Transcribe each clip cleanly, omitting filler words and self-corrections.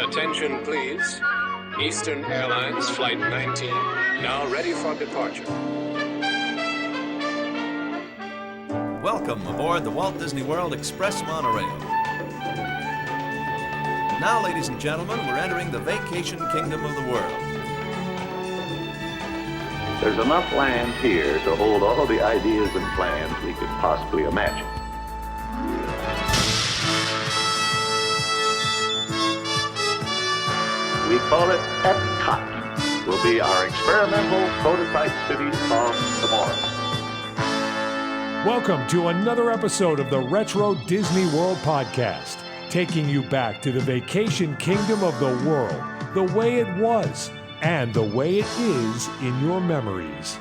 Attention, please. Eastern Airlines Flight 19, now ready for departure. Welcome aboard the Walt Disney World Express monorail. Now, ladies and gentlemen, we're entering the vacation kingdom of the world. There's enough land here to hold all the ideas and plans we could possibly imagine. We call it Epcot. Will be our experimental prototype city of tomorrow. Welcome to another episode of the Retro Disney World Podcast, taking you back to the vacation kingdom of the world, the way it was, and the way it is in your memories.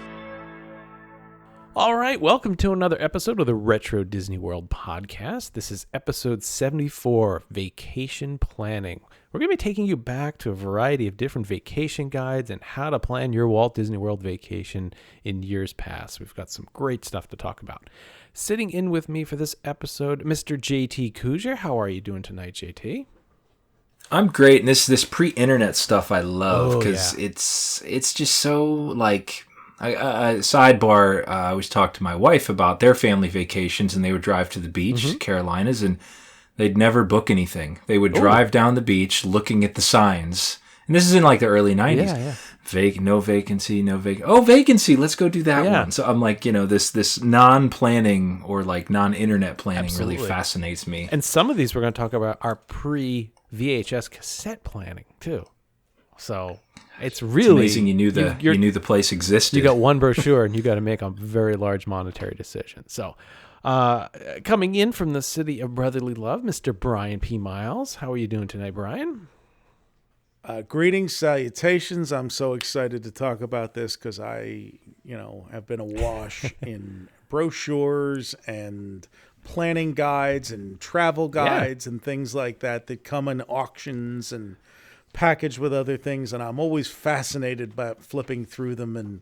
All right, welcome to another episode of the Retro Disney World Podcast. This is episode 74, Vacation Planning. We're going to be taking you back to a variety of different vacation guides and how to plan your Walt Disney World vacation in years past. We've got some great stuff to talk about. Sitting in with me for this episode, Mr. JT Kujar. How are you doing tonight, JT? I'm great, and this pre-internet stuff I love because yeah. it's just so like. Sidebar, I always talk to my wife about their family vacations, and they would drive to the beach, Carolinas, and they'd never book anything. They would drive down the beach looking at the signs. And this is in like the early 90s. Yeah. No vacancy, no vacancy. Oh, vacancy, let's go do that one. So I'm like, this non-planning or like non-internet planning really fascinates me. And some of these we're going to talk about are pre-VHS cassette planning, too. So it's really amazing you knew the place existed. You got one brochure and you got to make a very large monetary decision. So coming in from the city of brotherly love, Mr. Brian P. Miles. How are you doing tonight, Brian? Greetings, salutations. I'm so excited to talk about this because I, have been awash in brochures and planning guides and travel guides and things like that come in auctions and packaged with other things, and I'm always fascinated by flipping through them and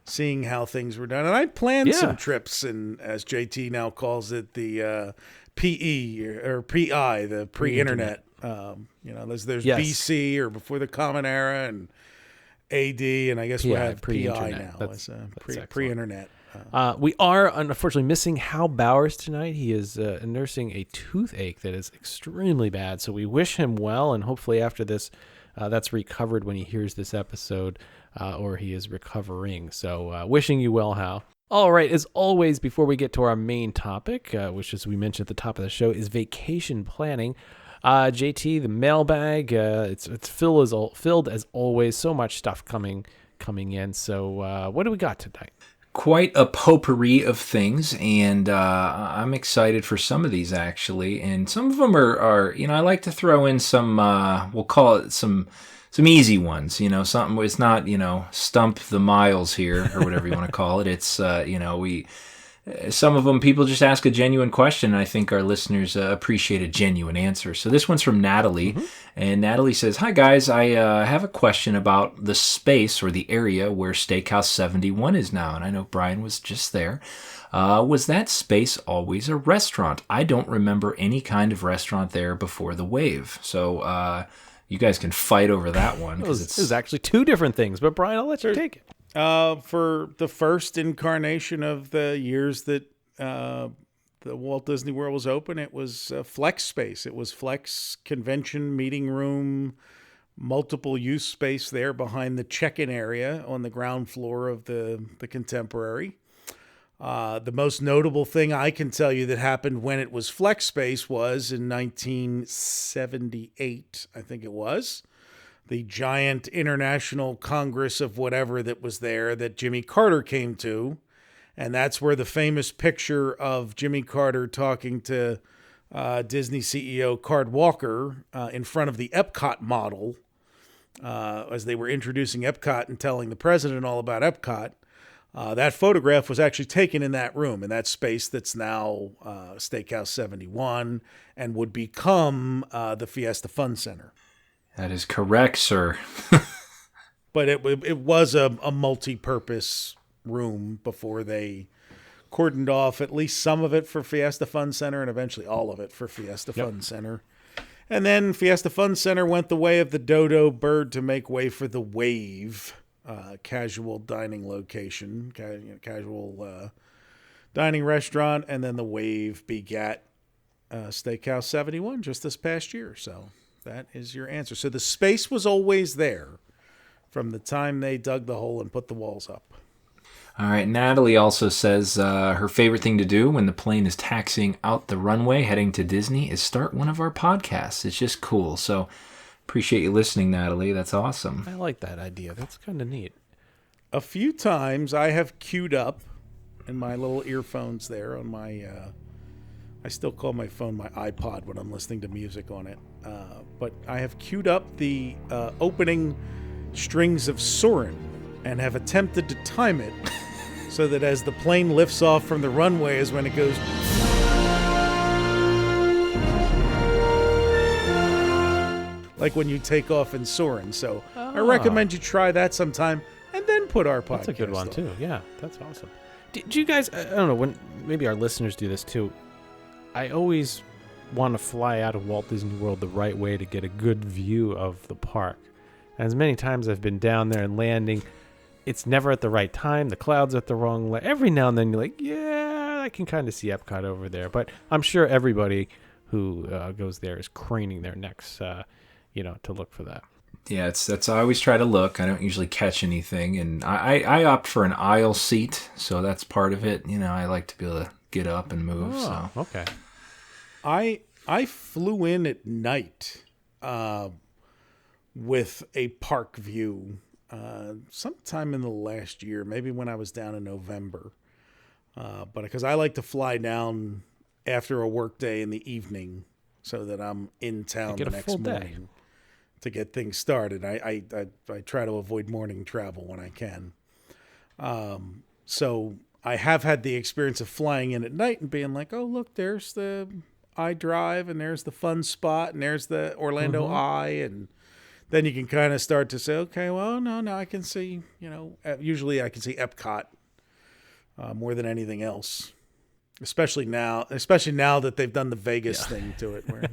seeing how things were done. And I planned some trips, and as JT now calls it, the PE or PI, the pre-internet. There's BC or before the Common Era, and AD, and I guess we have PI now. That's pre-internet. We are unfortunately missing Hal Bowers tonight. He is nursing a toothache that is extremely bad. So we wish him well, and hopefully after this, that's recovered when he hears this episode, or he is recovering. So wishing you well, Hal. All right, as always, before we get to our main topic, which, as we mentioned at the top of the show, is vacation planning. JT, the mailbag, it's filled as always. So much stuff coming in. So what do we got tonight? Quite a potpourri of things, and I'm excited for some of these, actually. And some of them are I like to throw in some, we'll call it some easy ones, something. It's not, stump the miles here, or whatever you want to call it. It's, some of them, people just ask a genuine question, and I think our listeners appreciate a genuine answer. So this one's from Natalie, and Natalie says, "Hi guys, I have a question about the space or the area where Steakhouse 71 is now." And I know Brian was just there. Was that space always a restaurant? I don't remember any kind of restaurant there before the wave. So you guys can fight over that one. This is actually two different things, but Brian, I'll let you take it. For the first incarnation of the years that the Walt Disney World was open, it was flex space. It was flex convention meeting room, multiple use space there behind the check-in area on the ground floor of the Contemporary. The most notable thing I can tell you that happened when it was flex space was in 1978, I think it was. The giant international congress of whatever that was there that Jimmy Carter came to. And that's where the famous picture of Jimmy Carter talking to Disney CEO Card Walker in front of the Epcot model as they were introducing Epcot and telling the president all about Epcot. That photograph was actually taken in that room, in that space that's now Steakhouse 71 and would become the Fiesta Fun Center. That is correct, sir. But it was a multi-purpose room before they cordoned off at least some of it for Fiesta Fun Center and eventually all of it for Fiesta Fun Center. And then Fiesta Fun Center went the way of the dodo bird to make way for the Wave, casual dining location, casual dining restaurant. And then the Wave begat Steakhouse 71 just this past year. So that is your answer. So the space was always there from the time they dug the hole and put the walls up. All right, Natalie also says her favorite thing to do when the plane is taxiing out the runway heading to Disney is start one of our podcasts. It's just cool. So appreciate you listening, Natalie. That's awesome. I like that idea. That's kind of neat. A few times I have queued up in my little earphones there on my, I still call my phone my iPod when I'm listening to music on it. But I have queued up the opening strings of Soarin' and have attempted to time it so that as the plane lifts off from the runway is when it goes. Like when you take off in Soarin'. So I recommend you try that sometime and then put our podcast That's a good one, on. too. Yeah, that's awesome. Do you guys, I don't know, when maybe our listeners do this, too. I always want to fly out of Walt Disney World the right way to get a good view of the park. As many times I've been down there and landing, it's never at the right time. The clouds at the wrong way. Every now and then you're like, yeah, I can kind of see Epcot over there. But I'm sure everybody who goes there is craning their necks, to look for that. Yeah, that's I always try to look. I don't usually catch anything, and I opt for an aisle seat, so that's part of it. I like to be able to get up and move. Oh, so okay. I flew in at night with a park view sometime in the last year, maybe when I was down in November. But because I like to fly down after a work day in the evening so that I'm in town the next morning to get things started. I try to avoid morning travel when I can. So I have had the experience of flying in at night and being like, oh, look, there's the iDrive and there's the fun spot and there's the Orlando Eye. And then you can kind of start to say, okay, well, no, I can see, usually I can see Epcot more than anything else. Especially now that they've done the Vegas thing to it. Where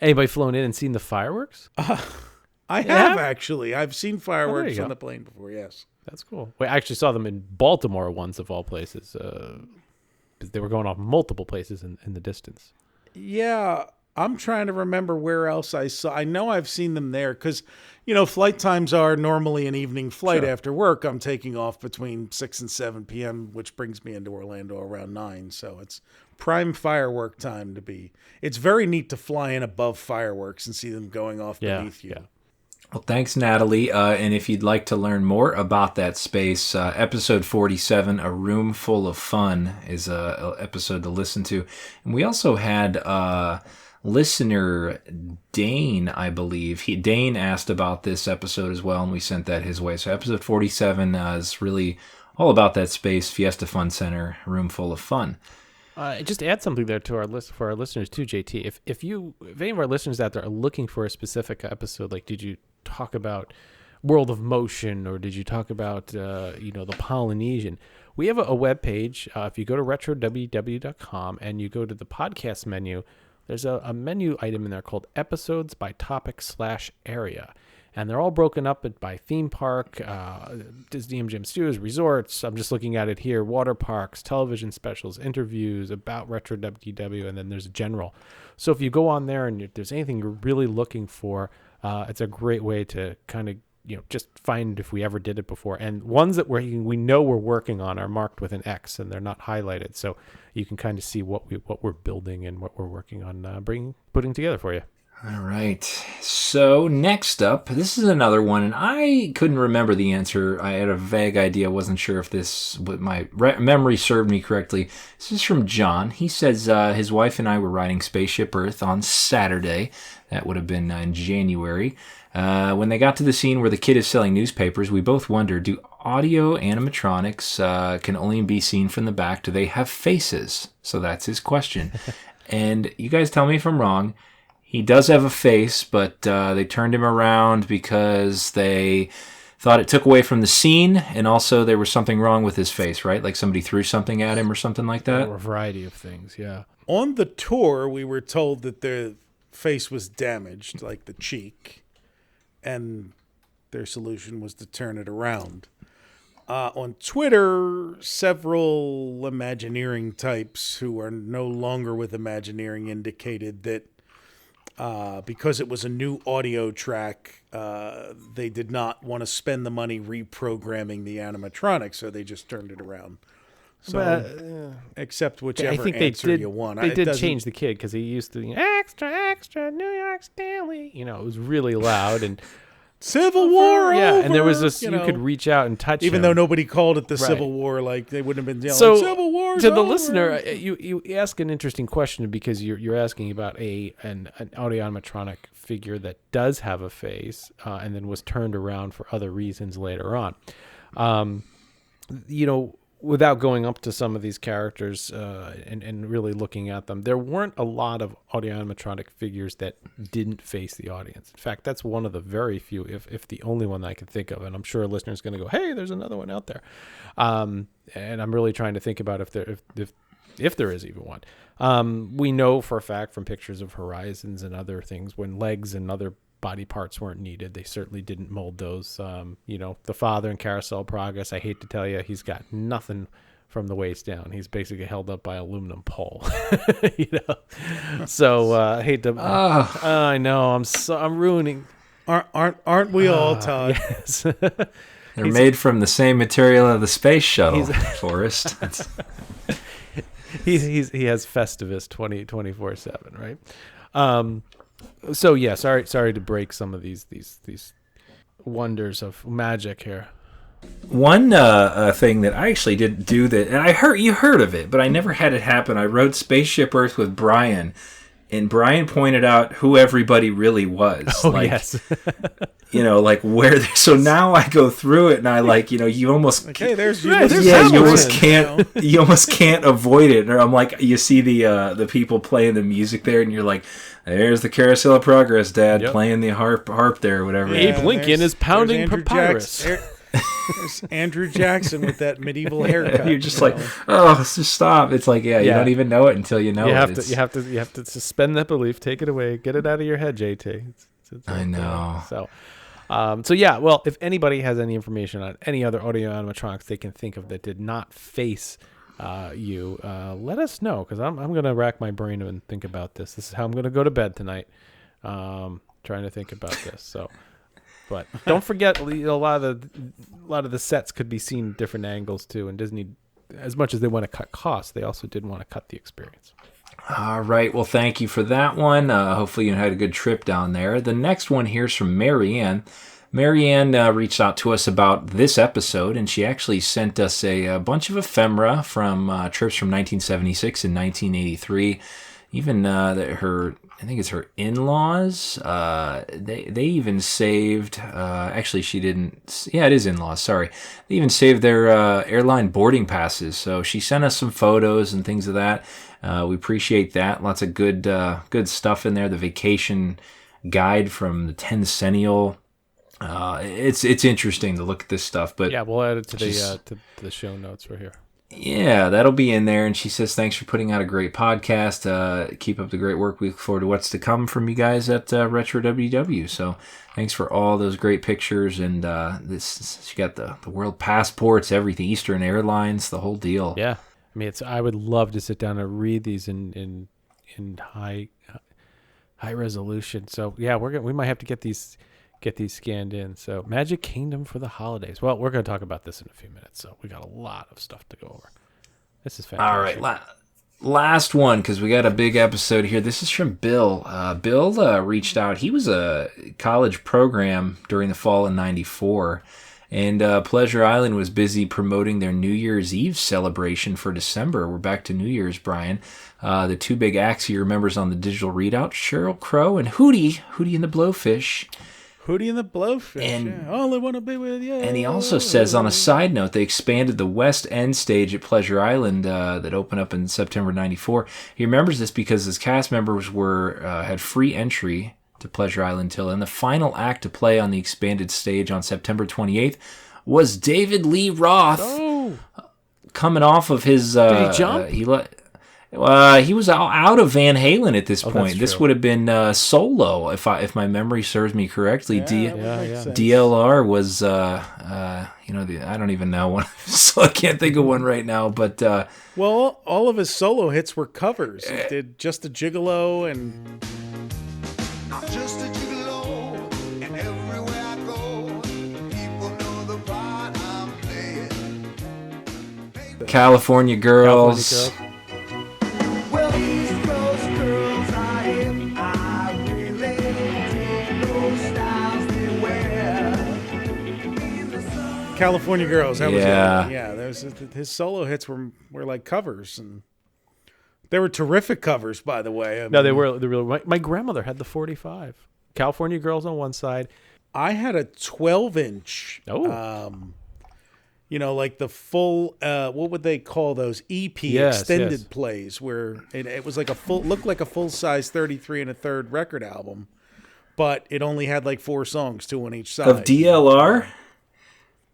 Anybody flown in and seen the fireworks? I have actually. I've seen fireworks go. on the plane before, yes. That's cool. I actually saw them in Baltimore once, of all places. They were going off multiple places in the distance. Yeah, I'm trying to remember where else I saw. I know I've seen them there because, flight times are normally an evening flight after work. I'm taking off between 6 and 7 p.m., which brings me into Orlando around 9. So it's prime firework time to be. It's very neat to fly in above fireworks and see them going off beneath you. Yeah. Well, thanks, Natalie. And if you'd like to learn more about that space, episode 47, A Room Full of Fun, is a episode to listen to. And we also had listener Dane, I believe. Dane asked about this episode as well, and we sent that his way. So episode 47 is really all about that space, Fiesta Fun Center, A Room Full of Fun. Just add something there to our list for our listeners too, JT. If any of our listeners out there are looking for a specific episode, like did you talk about World of Motion or did you talk about the Polynesian? We have a web page. If you go to retroww.com and you go to the podcast menu, there's a menu item in there called Episodes by Topic /Area. And they're all broken up by theme park, Disney MGM Studios, resorts. I'm just looking at it here. Water parks, television specials, interviews about Retro WDW, and then there's general. So if you go on there and if there's anything you're really looking for, it's a great way to kind of just find if we ever did it before. And ones that we know we're working on are marked with an X and they're not highlighted, so you can kind of see what we're building and what we're working on putting together for you. All right. So next up, this is another one, and I couldn't remember the answer. I had a vague idea. Wasn't sure if my memory served me correctly. This is from John. He says his wife and I were riding Spaceship Earth on Saturday. That would have been in January. When they got to the scene where the kid is selling newspapers, we both wondered, do audio animatronics can only be seen from the back? Do they have faces? So that's his question. And you guys tell me if I'm wrong. He does have a face, but they turned him around because they thought it took away from the scene, and also there was something wrong with his face, right? Like somebody threw something at him or something like that? Or a variety of things, yeah. On the tour, we were told that the face was damaged, like the cheek, and their solution was to turn it around. On Twitter, several Imagineering types who are no longer with Imagineering indicated that because it was a new audio track, they did not want to spend the money reprogramming the animatronic, so they just turned it around. So, accept whichever I think answer you want. They did change the kid because he used to extra New York Stanley. You know, it was really loud and Civil War. Yeah, over, and there was this. You know, could reach out and touch even him. though nobody called it the Civil War. Like they wouldn't have been yelling. Civil War. To the listener, you ask an interesting question because you're asking about an audio animatronic figure that does have a face and then was turned around for other reasons later on. You know, without going up to some of these characters and really looking at them, there weren't a lot of audio animatronic figures that didn't face the audience. In fact, that's one of the very few, if the only one that I can think of. And I'm sure a listener's going to go, hey, there's another one out there. And I'm really trying to think about if there is even one. We know for a fact from pictures of Horizons and other things, when legs and other body parts weren't needed, they certainly didn't mold those. You know, the father in Carousel Progress, I hate to tell you, he's got nothing from the waist down. He's basically held up by an aluminum pole. You know, so I hate to. I know, I'm ruining. Aren't we all, Todd? Yes. They're made from the same material of the space shuttle, Forrest. He has Festivus 24/7, right? So yeah, sorry to break some of these wonders of magic here. One thing that I actually did do that, and you heard of it, but I never had it happen. I rode Spaceship Earth with Brian, and Brian pointed out who everybody really was. Oh, yes. You know, like where. So now I go through it, and I you almost. Okay, there's you almost can't avoid it. Or I'm like, you see the people playing the music there, and you're like, there's the Carousel of Progress, Dad, playing the harp there, or whatever. Abe Lincoln is pounding papyrus. There's Andrew Jackson with that medieval haircut. You're just like, oh, just stop. It's like, you don't even know it until you know you it. You have to suspend that belief, take it away, get it out of your head, JT. I know. So yeah, well, if anybody has any information on any other audio animatronics they can think of that did not face you, let us know, because I'm going to rack my brain and think about this. This is how I'm going to go to bed tonight, trying to think about this. So, but don't forget, a lot of the sets could be seen different angles too, and Disney, as much as they want to cut costs, they also did want to cut the experience. All right. Well, thank you for that one. Hopefully you had a good trip down there. The next one here is from Marianne. Marianne reached out to us about this episode, and she actually sent us a bunch of ephemera from trips from 1976 and 1983. Even I think it's her in-laws. They even saved. Actually, she didn't. Yeah, it is in-laws. Sorry, they even saved their airline boarding passes. So she sent us some photos and things of that. We appreciate that. Lots of good stuff in there. The vacation guide from the Tencennial. It's interesting to look at this stuff, but yeah, we'll add it to the show notes right here. Yeah, that'll be in there. And she says, thanks for putting out a great podcast. Keep up the great work. We look forward to what's to come from you guys at Retro WW. So thanks for all those great pictures. And she got the world passports, everything, Eastern Airlines, the whole deal. Yeah. I mean, I would love to sit down and read these in high resolution. So yeah, we might have to get these scanned in. So Magic Kingdom for the holidays. Well, we're going to talk about this in a few minutes. So we got a lot of stuff to go over. This is fantastic. All right. Last one, because we got a big episode here. This is from Bill. Bill reached out. He was a college program during the fall of 94. And Pleasure Island was busy promoting their New Year's Eve celebration for December. We're back to New Year's, Brian. The two big acts he remembers on the digital readout, Sheryl Crow and Hootie and the Blowfish. Hootie and the Blowfish. And all I want to be with you. And he also says, on a side note, they expanded the West End stage at Pleasure Island that opened up in September 94. He remembers this because his cast members had free entry to Pleasure Island till, and the final act to play on the expanded stage on September 28th was David Lee Roth, coming off of his. Did he jump? He was out of Van Halen at this point. This would have been solo, if my memory serves me correctly. DLR was, I don't even know one, so I can't think of one right now. But well, all of his solo hits were covers. He did Just a Gigolo and. Just a gigolo, and everywhere I go, people know the part I'm playing. California Girls. Well, East Coast girls are hip. I really dig those styles they wear. California Girls. That was Yeah. it. Yeah. His solo hits were like covers, and they were terrific covers, by the way. No, they were. My grandmother had the 45. California Girls on one side. I had a 12-inch. Like the full. What would they call those? EP extended plays, where it was like looked like a full-size 33 1/3 record album, but it only had like 4 songs, 2 on each side. Of DLR?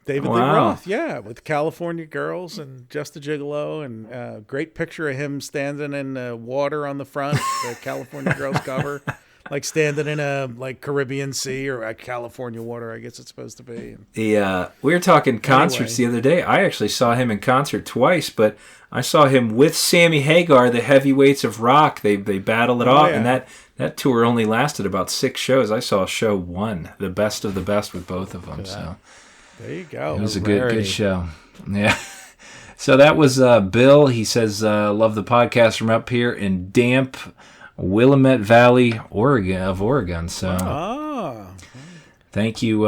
David Lee Roth, yeah, with California Girls and Just a Gigolo, and great picture of him standing in water on the front, the California Girls cover, like standing in a Caribbean Sea or a California water, I guess it's supposed to be. We were talking concerts the other day. I actually saw him in concert twice, but I saw him with Sammy Hagar, the Heavyweights of Rock. They battle it out, and that tour only lasted about 6 shows. I saw show 1, the best of the best with both of them. So. There you go. It was a good show. Yeah. So that was Bill. He says, love the podcast from up here in damp Willamette Valley, Oregon. So thank you,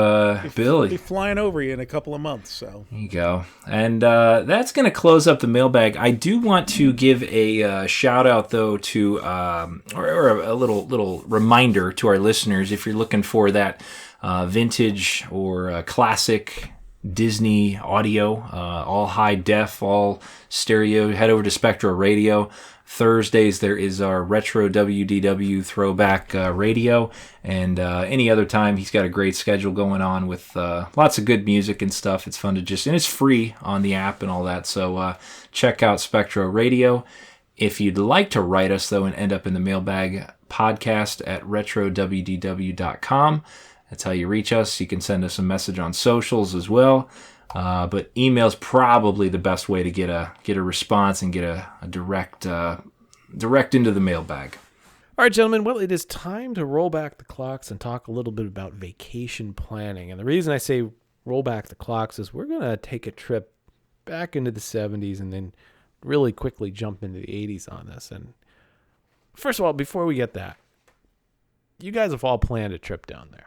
Bill. I'll be flying over you in a couple of months. So there you go. And that's going to close up the mailbag. I do want to give a shout out, though, to or a little reminder to our listeners, if you're looking for that vintage or classic Disney audio, all high def, all stereo, head over to Spectro Radio. Thursdays there is our retro WDW throwback radio, and any other time he's got a great schedule going on with lots of good music and stuff. It's fun to and it's free on the app and all that, so check out Spectro Radio. If you'd like to write us, though, and end up in the mailbag, podcast at retrowdw.com. That's how you reach us. You can send us a message on socials as well. But email's probably the best way to get a response and get a direct into the mailbag. All right, gentlemen. Well, it is time to roll back the clocks and talk a little bit about vacation planning. And the reason I say roll back the clocks is we're going to take a trip back into the 70s and then really quickly jump into the 80s on this. And first of all, before we get that, you guys have all planned a trip down there.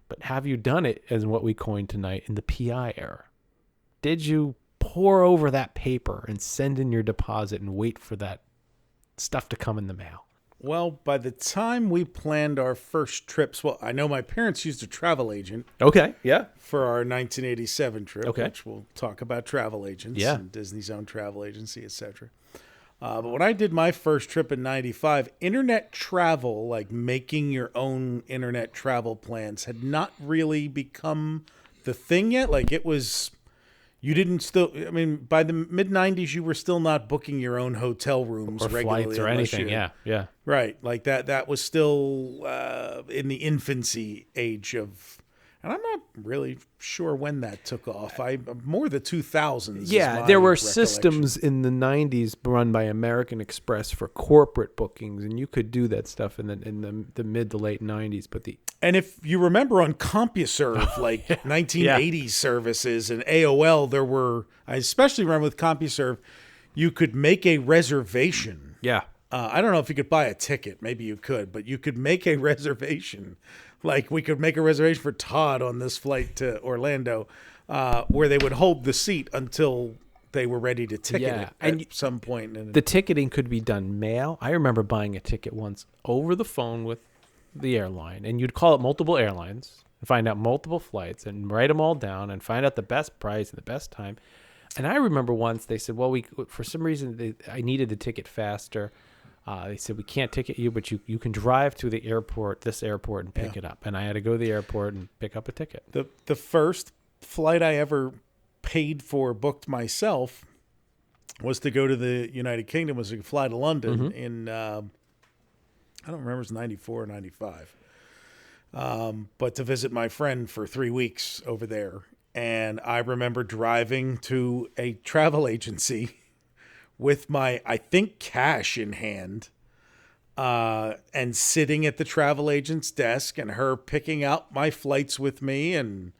But have you done it as what we coined tonight in the PI era? Did you pour over that paper and send in your deposit and wait for that stuff to come in the mail? Well, by the time we planned our first trips, well, I know my parents used a travel agent. Okay, yeah. For our 1987 trip, okay. Which we'll talk about travel agents and Disney's own travel agency, etc. But when I did my first trip in 95, internet travel, like making your own internet travel plans, had not really become the thing yet. Like it was, by the mid-90s, you were still not booking your own hotel rooms or regularly. Flights or anything, yeah. Right, like that was still in the infancy age of... And I'm not really sure when that took off. More the 2000s. Yeah, there were systems in the 90s run by American Express for corporate bookings, and you could do that stuff in the mid to late 90s. And if you remember on CompuServe, 1980s services and AOL, there were, I especially remember with CompuServe, you could make a reservation. Yeah. I don't know if you could buy a ticket. Maybe you could, but you could make a reservation. Like we could make a reservation for Todd on this flight to Orlando, where they would hold the seat until they were ready to ticket it at some point. The ticketing could be done mail. I remember buying a ticket once over the phone with the airline, and you'd call it multiple airlines and find out multiple flights and write them all down and find out the best price and the best time. And I remember once they said, well, for some reason I needed the ticket faster. They said, we can't ticket you, but you can drive to the airport, this airport, and pick it up. And I had to go to the airport and pick up a ticket. The first flight I ever paid for, booked myself, was to go to the United Kingdom, was to fly to London in, I don't remember, it was 94 or 95. But to visit my friend for 3 weeks over there. And I remember driving to a travel agency with my, I think, cash in hand, and sitting at the travel agent's desk and her picking out my flights with me. And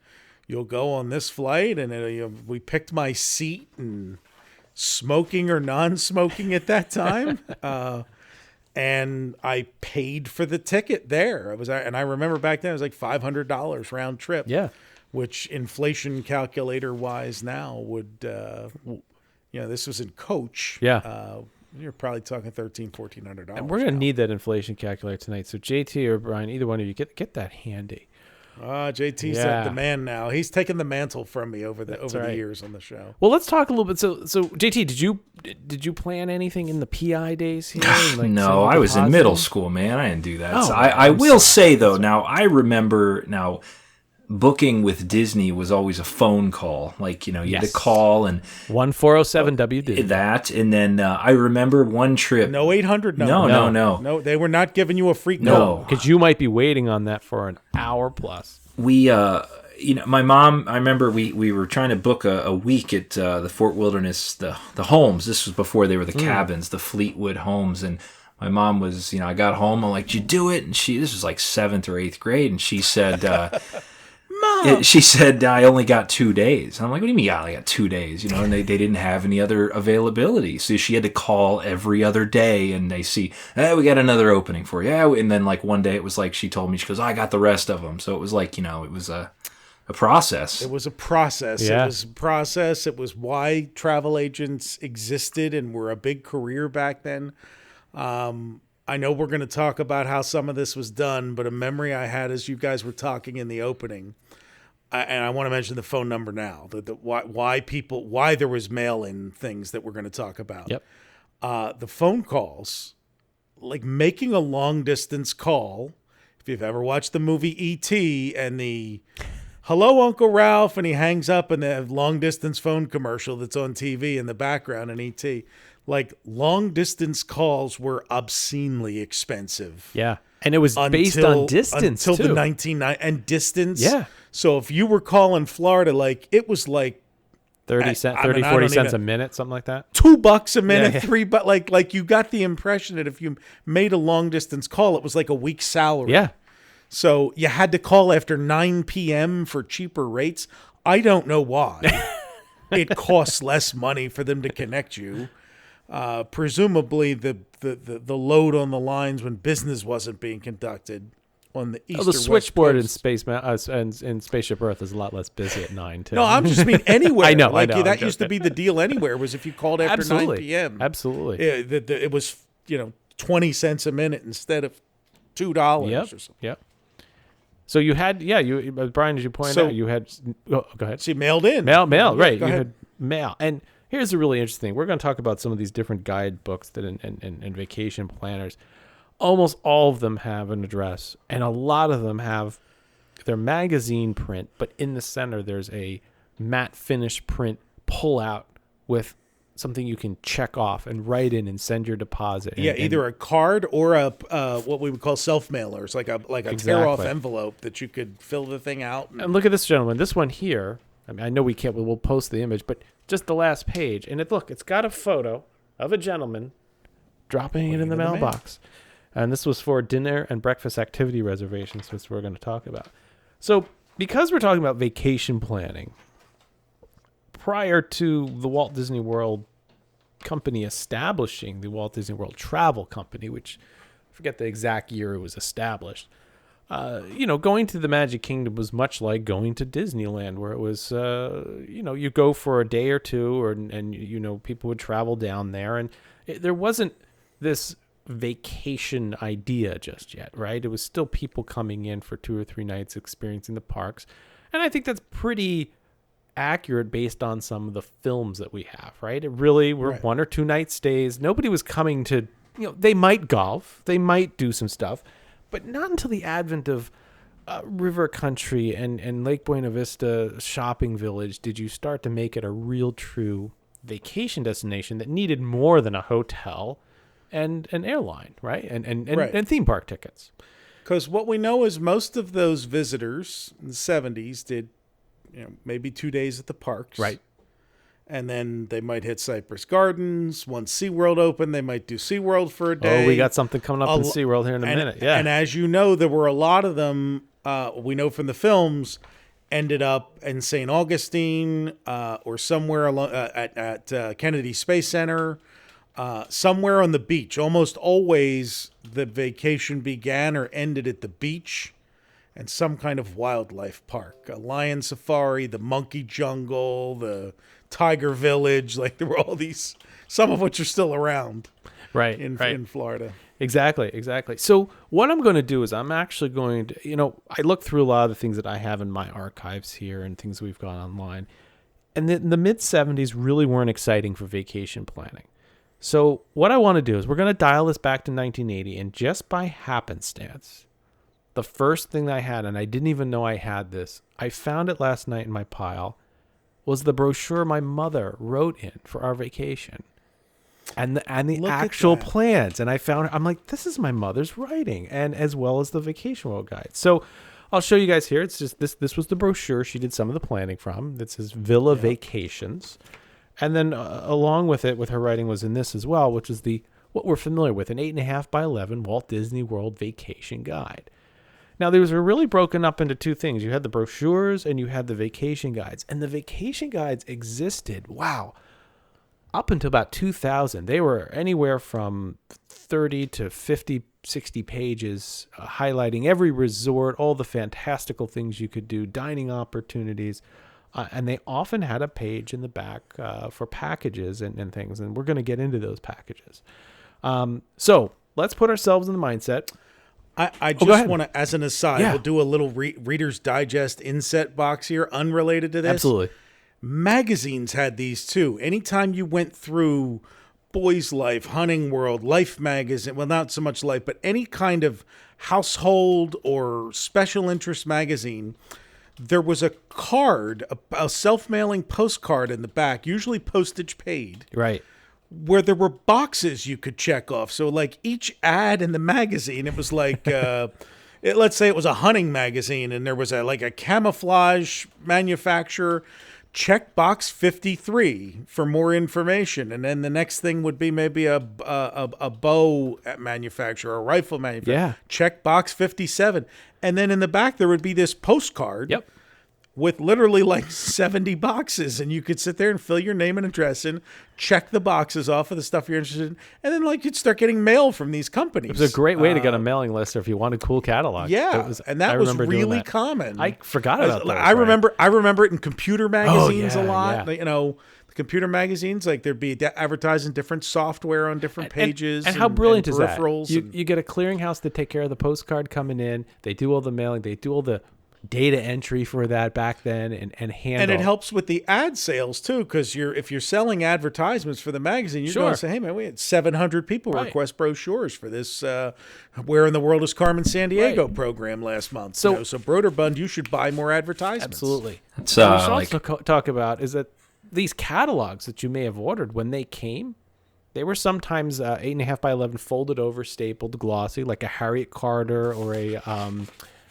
you'll go on this flight. And we picked my seat, and smoking or non-smoking at that time. And I paid for the ticket there. And I remember back then it was like $500 round trip. Yeah. Which inflation calculator wise now would, this was in coach. Yeah. You're probably talking $1,400. And we're going to need that inflation calculator tonight. So JT or Brian, either one of you, get that handy. JT's the man now. He's taken the mantle from me over the years on the show. Well, let's talk a little bit. So JT, did you plan anything in the PI days here? No, I was in middle school, man. I didn't do that. Oh, so I will say though, now I remember booking with Disney was always a phone call. You had to call and 1407 WD. That, and then I remember one trip. No 800. No. They were not giving you a free call. No, because you might be waiting on that for an hour plus. We, my mom. I remember we were trying to book a week at the Fort Wilderness, the homes. This was before they were the cabins, the Fleetwood homes, and my mom was. I got home. I'm like, "Did you do it?" And this was like 7th or 8th grade, and she said. She said, I only got 2 days. And I'm like, what do you mean I only got 2 days? And they didn't have any other availability. So she had to call every other day, and they see, we got another opening for you. And then one day it was like, she told me, she goes, I got the rest of them. So it was like, it was a process. It was a process. Yeah. It was a process. It was why travel agents existed and were a big career back then. I know we're going to talk about how some of this was done, but a memory I had as you guys were talking in the opening, and I want to mention the phone number now, why there was mail-in things that we're going to talk about. Yep. The phone calls, like making a long-distance call. If you've ever watched the movie E.T. and the "Hello, Uncle Ralph," and he hangs up, and the long-distance phone commercial that's on TV in the background in E.T., like long-distance calls were obscenely expensive. Yeah. And it was based on distance until too. the 1990s and distance. Yeah. So if you were calling Florida, it was like 40 cents a minute, something like that. $2 a minute, Yeah. $3, like you got the impression that if you made a long distance call, it was like a week's salary. Yeah. So you had to call after 9 p.m. for cheaper rates. I don't know why. It costs less money for them to connect you. Presumably the load on the lines when business wasn't being conducted on the east. The switchboard in Coast. in Spaceship Earth is a lot less busy at 9 too. No, I'm just mean anywhere. I know. That used to be the deal anywhere. Was if you called after 9 p.m. Absolutely. It was 20 cents a minute instead of $2 or something. Yep. So you had Brian, as you pointed out, you had. Oh, go ahead. See, mailed in. Mail. Right. Go You ahead. had mail. And here's the really interesting. We're going to talk about some of these different guidebooks that and vacation planners. Almost all of them have an address, and a lot of them have their magazine print, but in the center there's a matte finish print pullout with something you can check off and write in and send your deposit. Either a card or a what we would call self-mailers, like a tear-off envelope that you could fill the thing out. And look at this, gentlemen. This one here, I mean, I know we can't, we'll post the image, but just the last page. And it's got a photo of a gentleman dropping it in the mailbox. And this was for dinner and breakfast activity reservations, which we're going to talk about. So because we're talking about vacation planning, prior to the Walt Disney World company establishing the Walt Disney World Travel Company, which I forget the exact year it was established, going to the Magic Kingdom was much like going to Disneyland, where it was, you go for a day or two, and people would travel down there, and there wasn't this vacation idea just yet, right? It was still people coming in for 2 or 3 nights experiencing the parks, and I think that's pretty accurate based on some of the films that we have, right? It really were 1 or 2 night stays. Nobody was coming to, they might golf, they might do some stuff, but not until the advent of River Country and Lake Buena Vista Shopping Village did you start to make it a real true vacation destination that needed more than a hotel and an airline, right? And Right. theme park tickets. Because what we know is most of those visitors in the 70s did, maybe 2 days at the parks. Right. And then they might hit Cypress Gardens. Once SeaWorld opened, they might do SeaWorld for a day. Oh, we got something coming up in A- SeaWorld here in a minute. Yeah. And as you know, there were a lot of them, we know from the films, ended up in St. Augustine or somewhere along, at Kennedy Space Center, somewhere on the beach. Almost always the vacation began or ended at the beach and some kind of wildlife park. A lion safari, the monkey jungle, the tiger village. Like there were all these, some of which are still around right. in Florida. Exactly. So what I'm going to do is I'm actually going to, I look through a lot of the things that I have in my archives here and things we've got online. And the mid-70s really weren't exciting for vacation planning. So what I want to do is we're going to dial this back to 1980. And just by happenstance, the first thing that I had, and I didn't even know I had this, I found it last night in my pile, was the brochure my mother wrote in for our vacation. And the Look at actual that. plans. And I'm like, this is my mother's writing, and as well as the Vacation World Guide. So I'll show you guys here. It's just this was the brochure she did some of the planning from. It says Villa Vacations. And then along with it, with her writing, was in this as well, which is what we're familiar with, an 8.5 by 11 Walt Disney World Vacation Guide. Now, these were really broken up into two things. You had the brochures and you had the vacation guides. And the vacation guides existed, up until about 2000. They were anywhere from 30 to 50, 60 pages, highlighting every resort, all the fantastical things you could do, dining opportunities. And they often had a page in the back for packages and things. And we're going to get into those packages. So let's put ourselves in the mindset. I go just ahead. want to, as an aside, Yeah. we'll do a little Reader's Digest inset box here, unrelated to this. Absolutely. Magazines had these too. Anytime you went through Boys Life, Hunting World, Life magazine, well, not so much Life, but any kind of household or special interest magazine, there was a card, a self-mailing postcard in the back, usually postage paid, Right. where there were boxes you could check off. So like each ad in the magazine, it was like, let's say it was a hunting magazine and there was a camouflage manufacturer, check box 53 for more information. And then the next thing would be maybe a bow manufacturer, a rifle manufacturer. Yeah. Check box 57. And then in the back, there would be this postcard. Yep. With literally like 70 boxes, and you could sit there and fill your name and address in, check the boxes off of the stuff you're interested in, and then you'd start getting mail from these companies. It was a great way to get a mailing list if you wanted cool catalogs. Yeah, and that I was remember doing really that. common. I forgot about that. I remember it in computer magazines a lot. yeah. The computer magazines, like there'd be advertising different software on different pages. And how brilliant is that? peripherals You get a clearinghouse to take care of the postcard coming in. They do all the mailing. They do all the data entry for that back then and handle. And it helps with the ad sales too, because if you're selling advertisements for the magazine, you're going to say, "Hey man, we had 700 people Right. request brochures for this Where in the World is Carmen Sandiego Right. program last month." So- So Broderbund, you should buy more advertisements. Absolutely. It's What we should also talk about is that these catalogs that you may have ordered when they came, they were sometimes 8.5 by 11 folded over, stapled, glossy, like a Harriet Carter or a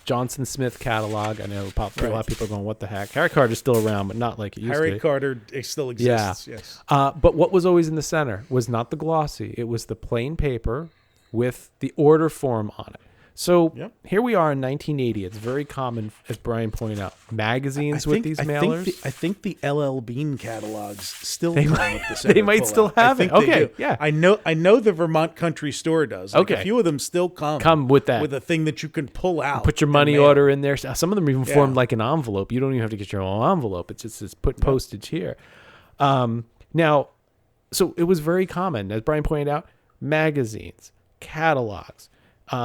Johnson Smith catalog. I know a lot of people are going, what the heck? Harriet Carter's still around, but not like it used to be. Harriet Carter still exists. Yes. But what was always in the center was not the glossy. It was the plain paper with the order form on it. So here we are in 1980. It's very common, as Brian pointed out, magazines with these mailers. I think the LL Bean catalogs still They come might- with the center they might pullout. still I have think it. they Okay, do. yeah. I know the Vermont Country Store does. Like, Okay. a few of them still come with that. with a thing that you can pull out. Put your and money mail. order in there. Some of them even formed Yeah. like an envelope. You don't even have to get your own envelope. It's just put postage here. Now, so it was very common, as Brian pointed out, magazines, catalogs.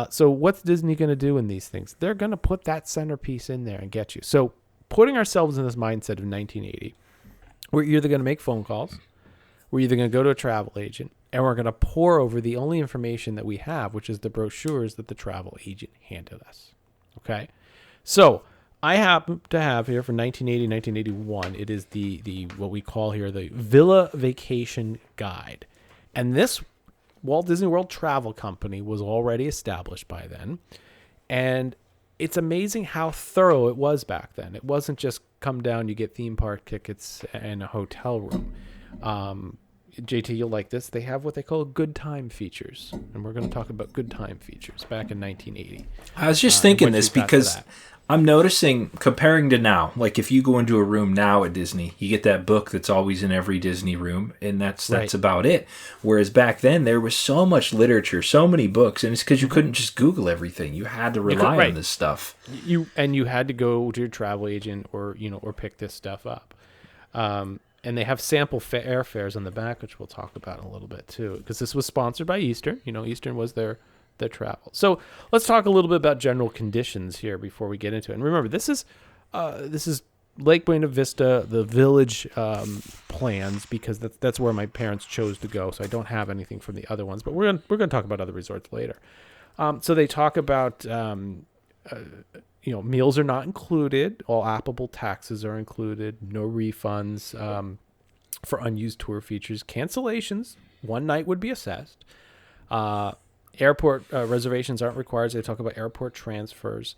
So what's Disney going to do in these things? They're going to put that centerpiece in there and get you. So putting ourselves in this mindset of 1980, we're either going to make phone calls, we're either going to go to a travel agent, and we're going to pour over the only information that we have, which is the brochures that the travel agent handed us. Okay? So I happen to have here for 1980, 1981, it is the what we call here the Villa Vacation Guide. And this Walt Disney World Travel Company was already established by then. And it's amazing how thorough it was back then. It wasn't just come down, you get theme park tickets and a hotel room. JT, you'll like this. They have what they call good time features. And we're going to talk about good time features back in 1980. I was just thinking this because I'm noticing, comparing to now, like if you go into a room now at Disney, you get that book that's always in every Disney room, and that's about it. Whereas back then, there was so much literature, so many books, and it's because you couldn't just Google everything. You had to rely on this stuff. You had to go to your travel agent or pick this stuff up. And they have sample airfares on the back, which we'll talk about in a little bit too, because this was sponsored by Eastern. Eastern was their travel. So let's talk a little bit about general conditions here before we get into it. And remember, this is Lake Buena Vista, the village plans, because that's where my parents chose to go. So I don't have anything from the other ones, but we're gonna talk about other resorts later. So they talk about meals are not included. All applicable taxes are included. No refunds for unused tour features. Cancellations, one night would be assessed. Airport reservations aren't required. So they talk about airport transfers.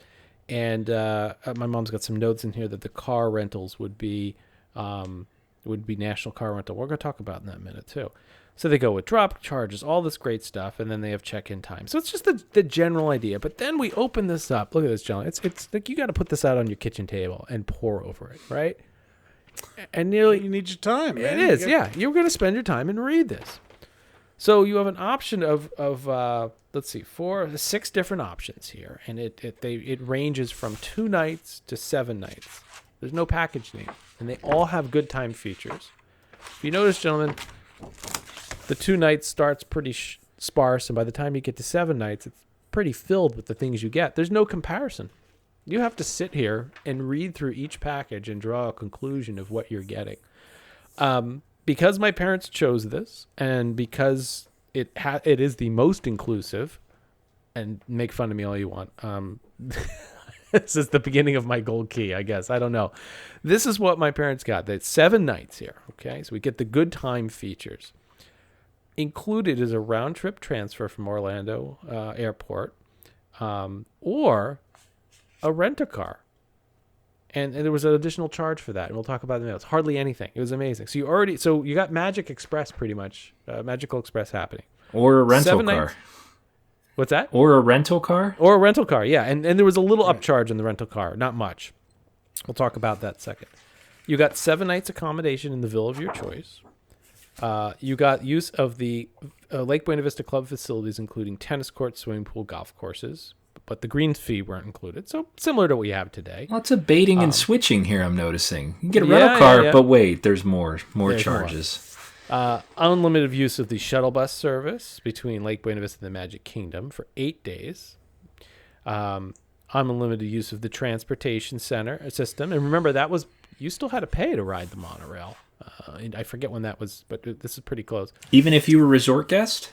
And my mom's got some notes in here that the car rentals would be National Car Rental. We're going to talk about in that minute too. So they go with drop charges, all this great stuff, and then they have check-in time. So it's just the general idea. But then we open this up. Look at this, John. It's like you got to put this out on your kitchen table and pour over it, right? And nearly You need your time, man. it is, yeah. You're going to spend your time and read this. So you have an option of let's see, 6 different options here, and it ranges from 2 nights to 7 nights. There's no package name, and they all have good time features. If you notice, gentlemen, the 2 nights starts pretty sparse, and by the time you get to 7 nights, it's pretty filled with the things you get. There's no comparison. You have to sit here and read through each package and draw a conclusion of what you're getting. Because my parents chose this, and because it is the most inclusive, and make fun of me all you want. This is the beginning of my gold key, I guess. I don't know. This is what my parents got. That's 7 nights here. Okay, so we get the good time features. Included is a round trip transfer from Orlando Airport, or a rent-a-car. And there was an additional charge for that, and we'll talk about it in a minute. It's hardly anything. It was amazing. So you got Magic Express pretty much, Magical Express happening. Or a rental car. Nights. What's that? Or a rental car? Or a rental car, yeah. And there was a little upcharge on the rental car, not much. We'll talk about that second. You got 7 nights accommodation in the villa of your choice. You got use of the Lake Buena Vista Club facilities, including tennis courts, swimming pool, golf courses. But the greens fee weren't included. So similar to what we have today. Lots of baiting and switching here, I'm noticing. You can get a rental car, but wait, there's more charges. Unlimited use of the shuttle bus service between Lake Buena Vista and the Magic Kingdom for 8 days. Unlimited use of the transportation center system. And remember, you still had to pay to ride the monorail. I forget when that was, but this is pretty close. Even if you were a resort guest?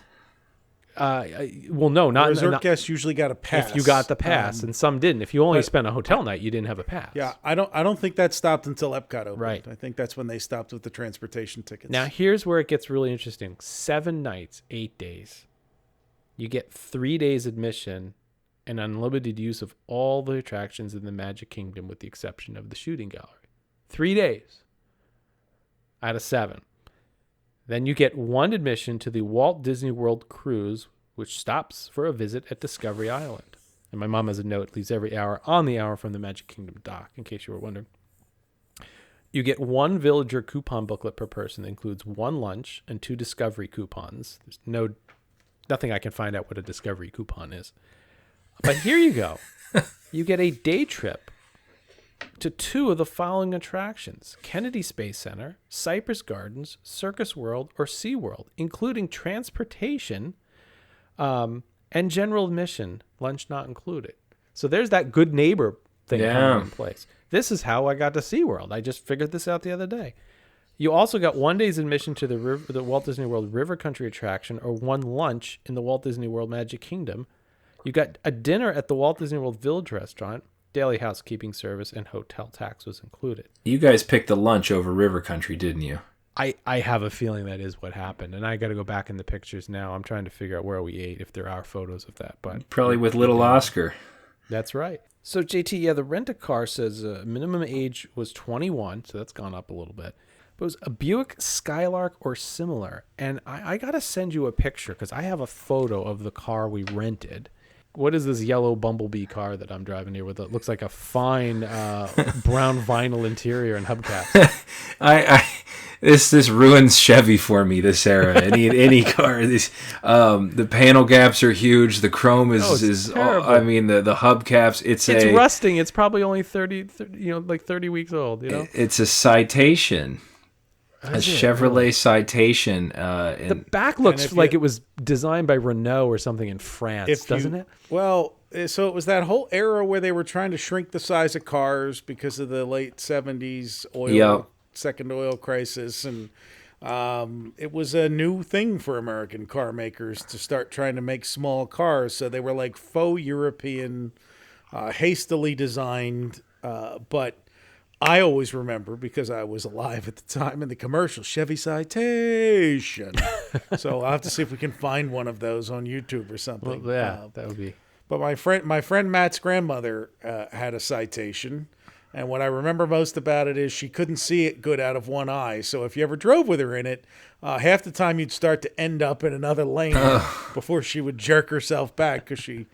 Well, no, not resort guests usually got a pass. If you got the pass, and some didn't. If you only spent a hotel night, you didn't have a pass. Yeah, I don't think that stopped until Epcot opened. Right. I think that's when they stopped with the transportation tickets. Now, here's where it gets really interesting. 7 nights, 8 days. You get 3 days admission and unlimited use of all the attractions in the Magic Kingdom with the exception of the shooting gallery. 3 days out of 7. Then you get 1 admission to the Walt Disney World cruise, which stops for a visit at Discovery Island. And my mom has a note, leaves every hour on the hour from the Magic Kingdom dock, in case you were wondering. You get 1 Villager coupon booklet per person that includes 1 lunch and 2 Discovery coupons. There's nothing I can find out what a Discovery coupon is. But here you go. You get a day trip to 2 of the following attractions: Kennedy Space Center, Cypress Gardens, Circus World, or SeaWorld, including transportation and general admission, lunch not included. So there's that good neighbor thing coming in place. This is how I got to SeaWorld. I just figured this out the other day. You also got 1 day's admission to the Walt Disney World River Country attraction, or 1 lunch in the Walt Disney World Magic Kingdom. You got a dinner at the Walt Disney World Village restaurant, daily housekeeping service, and hotel tax was included. You guys picked the lunch over River Country, didn't you? I have a feeling that is what happened, and I got to go back in the pictures now. I'm trying to figure out where we ate, if there are photos of that. But Probably with little Oscar. that's right. So, JT, yeah, the rent-a-car says minimum age was 21, so that's gone up a little bit. But it was a Buick Skylark or similar. And I got to send you a picture because I have a photo of the car we rented. What is this yellow Bumblebee car that I'm driving here with? It looks like a fine brown vinyl interior and hubcap. This ruins Chevy for me. This era, any car. The panel gaps are huge. The chrome is terrible. I mean the hubcaps. It's rusting. It's probably only 30 like 30 weeks old. It's a Citation. A Chevrolet Citation. The back looks like it was designed by Renault or something in France, doesn't it? Well, so it was that whole era where they were trying to shrink the size of cars because of the late 70s second oil crisis. And it was a new thing for American car makers to start trying to make small cars. So they were like faux European, hastily designed, but I always remember, because I was alive at the time, in the commercial, Chevy Citation. So I'll have to see if we can find one of those on YouTube or something. Well, yeah, that would be. But my friend Matt's grandmother had a Citation, and what I remember most about it is she couldn't see it good out of one eye. So if you ever drove with her in it, half the time you'd start to end up in another lane before she would jerk herself back because she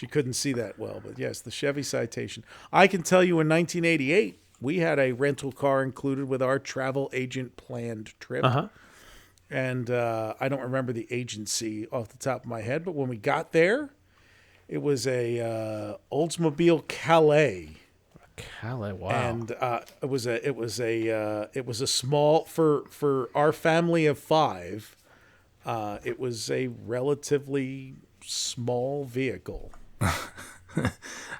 couldn't see that well. But yes, the Chevy Citation. I can tell you in 1988, we had a rental car included with our travel agent planned trip. And I don't remember the agency off the top of my head, but when we got there, it was a Oldsmobile Calais. Calais, wow. And it was a small, for our family of 5, it was a relatively small vehicle. I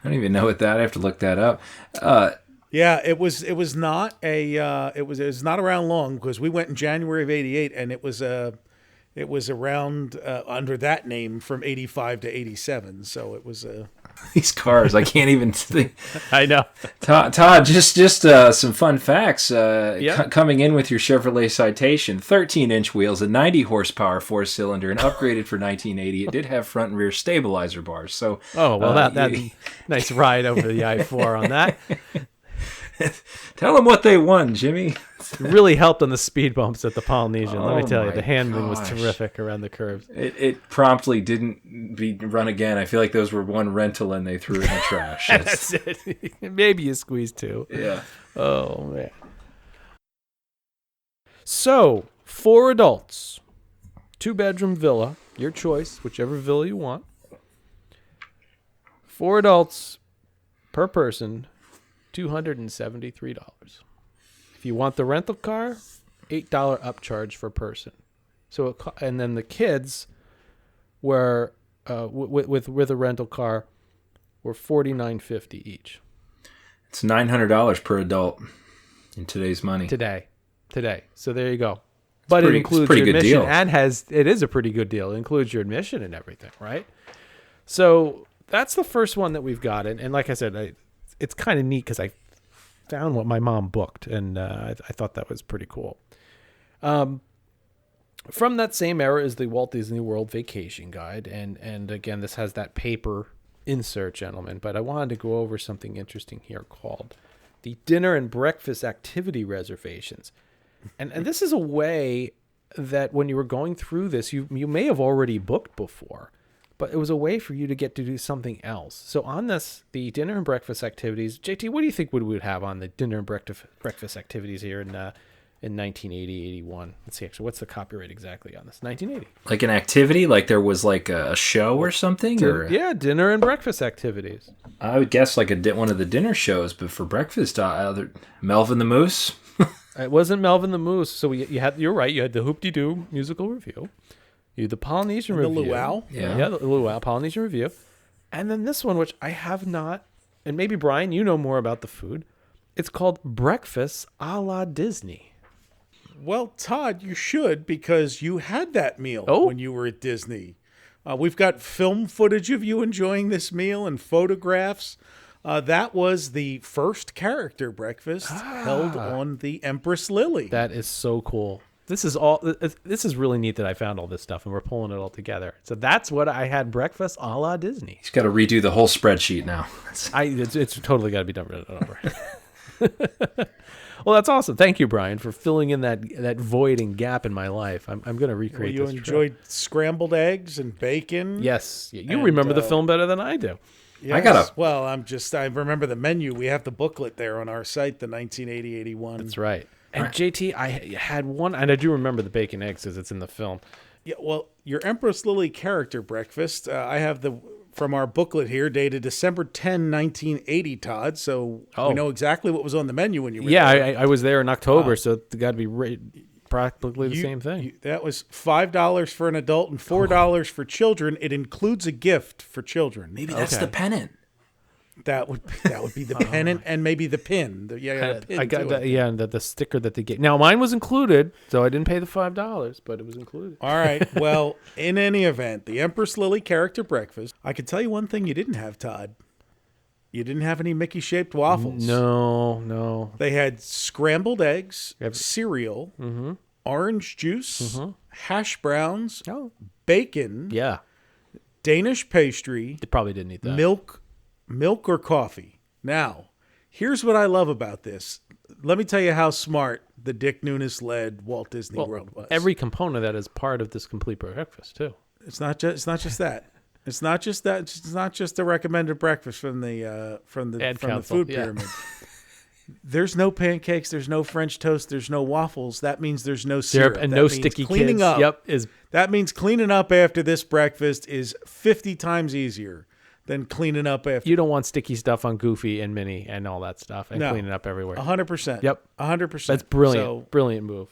don't even know what that. I have to look that up. Yeah, it was not around long because we went in January of '88, and it was around under that name from '85 to '87. So it was these cars. I can't even think. I know. Todd, just some fun facts. Coming in with your Chevrolet Citation, 13-inch wheels, a 90 horsepower 4-cylinder, and upgraded for 1980. It did have front and rear stabilizer bars. So that nice ride over the I-4 on that. Tell them what they won, Jimmy. It really helped on the speed bumps at the Polynesian. Let me tell you, the handling was terrific around the curves. It promptly didn't run again. I feel like those were one rental and they threw it in the trash. That's it. Maybe you squeezed 2. Yeah. Oh, man. So, 4 adults, 2-bedroom villa, your choice, whichever villa you want. 4 adults per person, $273. If you want the rental car, $8 upcharge per person. So, and then the kids were with a rental car were $49.50 each. It's $900 per adult in today's money. Today. So there you go. But it includes your admission and it is a pretty good deal. It includes your admission and everything, right? So that's the first one that we've got. And like I said, it's kind of neat because I found what my mom booked, and I thought that was pretty cool. From that same era is the Walt Disney World Vacation Guide, and again, this has that paper insert, gentlemen, but I wanted to go over something interesting here called the dinner and breakfast activity reservations. And this is a way that when you were going through this, you may have already booked before, but it was a way for you to get to do something else. So on this, the dinner and breakfast activities, JT, what do you think we would have on the dinner and breakfast activities here in 1980, 81? Let's see, actually, what's the copyright exactly on this? 1980. Like an activity? Like there was like a show or something? Yeah, dinner and breakfast activities. I would guess like one of the dinner shows, but for breakfast, Melvin the Moose. It wasn't Melvin the Moose. So you're right. You had the Hoop-de-Doo musical review. You had the Polynesian review. The Luau. Yeah, the Luau Polynesian review. And then this one, which I have not, and maybe Brian, you know more about the food. It's called Breakfast a la Disney. Well, Todd, you should, because you had that meal when you were at Disney. We've got film footage of you enjoying this meal and photographs. That was the first character breakfast held on the Empress Lily. That is so cool. This is really neat that I found all this stuff and we're pulling it all together. So that's what I had breakfast a la Disney. He's got to redo the whole spreadsheet now. It's totally got to be done over. Well, that's awesome. Thank you, Brian, for filling in that void and gap in my life. I'm going to recreate You this. enjoyed scrambled eggs and bacon. Yes, you remember the film better than I do. Yes. Well, I remember the menu. We have the booklet there on our site, the 1980-81. That's right. And JT, I had one, and I do remember the bacon eggs because it's in the film. Yeah, well, your Empress Lily character breakfast, I have from our booklet here, dated December 10, 1980, Todd. So we know exactly what was on the menu when you were there. I was there in October, so it got to be practically the same thing. That was $5 for an adult and $4 for children. It includes a gift for children. Maybe that's the pennant. That would be the pennant and maybe the pin. I got that. Yeah, and the sticker that they gave. Now mine was included, so I didn't pay the $5, but it was included. All right. Well, in any event, the Empress Lily character breakfast. I can tell you one thing you didn't have, Todd. You didn't have any Mickey-shaped waffles. No. They had scrambled eggs, cereal, orange juice, hash browns, bacon, Danish pastry. They probably didn't eat that. Milk or coffee. Now, here's what I love about this. Let me tell you how smart the Dick Nunes-led Walt Disney World was. Every component of that is part of this complete breakfast too. It's not just that. It's not just that. It's not just a recommended breakfast from the food pyramid. There's no pancakes. There's no French toast. There's no waffles. That means there's no syrup and that no means sticky cleaning kids. up. Yep, that means cleaning up after this breakfast is 50 times easier than cleaning up after. You don't want sticky stuff on Goofy and Minnie and all that stuff and cleaning up everywhere. 100%. Yep, 100%. That's brilliant. Brilliant move.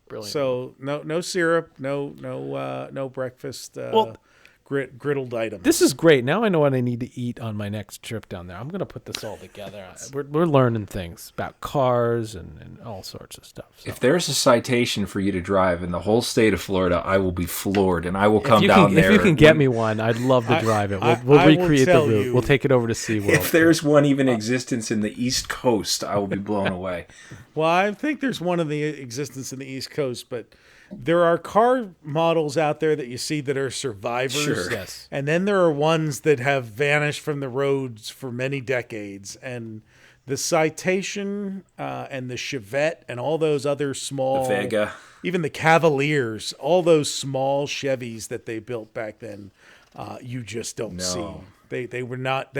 Brilliant. So no syrup, no breakfast. Griddled items. This is great. Now I know what I need to eat on my next trip down there. I'm going to put this all together. We're learning things about cars and all sorts of stuff. So. If there's a citation for you to drive in the whole state of Florida, I will be floored, and I will come down there. If you can get me one, I'd love to drive it. We'll recreate the route. We'll take it over to SeaWorld. If there's one even existence in the East Coast, I will be blown away. Well, I think there's one in the existence in the East Coast, but there are car models out there that you see that are survivors. Sure. Yes. And then there are ones that have vanished from the roads for many decades. And the Citation and the Chevette and all those other small... The Vega. Even the Cavaliers, all those small Chevys that they built back then, you just don't see. They were not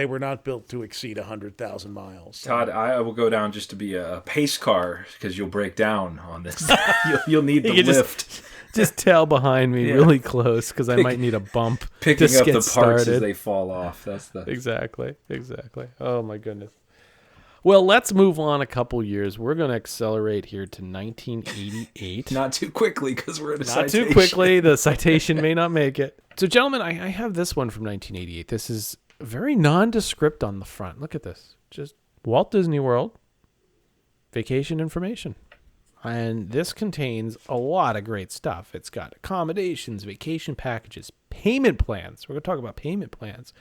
built to exceed 100,000 miles. Todd, I will go down just to be a pace car because you'll break down on this. you'll need the lift. Just tail behind me really close because I might need a bump. Picking to up get the parts started. as they fall off. That's the exactly. Oh my goodness. Well, let's move on a couple years. We're going to accelerate here to 1988. Not too quickly because we're at a citation. Not too quickly. The citation may not make it. So, gentlemen, I have this one from 1988. This is very nondescript on the front. Look at this. Just Walt Disney World vacation information. And this contains a lot of great stuff. It's got accommodations, vacation packages, payment plans. We're going to talk about payment plans,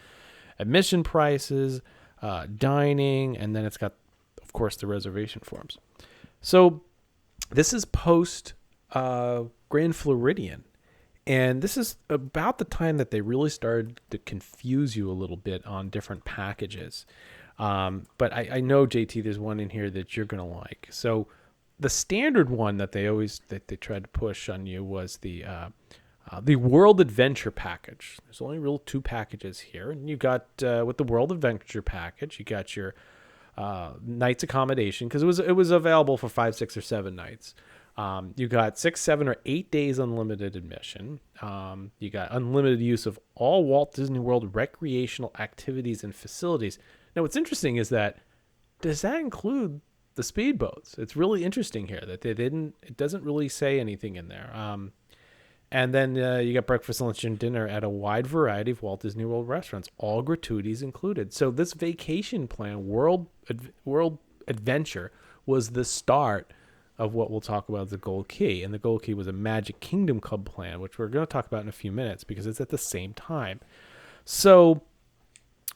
admission prices, dining, and then it's got, of course, the reservation forms. So this is post Grand Floridian. And this is about the time that they really started to confuse you a little bit on different packages. But I know, JT, there's one in here that you're going to like. So the standard one that they tried to push on you was the World Adventure package. There's only real two packages here. And you got, with the World Adventure package, you got your night's accommodation, because it was available for 5, 6, or 7 nights. You got 6, 7, or 8 days unlimited admission. You got unlimited use of all Walt Disney World recreational activities and facilities. Now, what's interesting is does that include the speedboats? It's really interesting here that it doesn't really say anything in there. And then you got breakfast, lunch, and dinner at a wide variety of Walt Disney World restaurants, all gratuities included. So this vacation plan, World Adventure, was the start of what we'll talk about as the Gold Key. And the Gold Key was a Magic Kingdom Club plan, which we're going to talk about in a few minutes because it's at the same time. So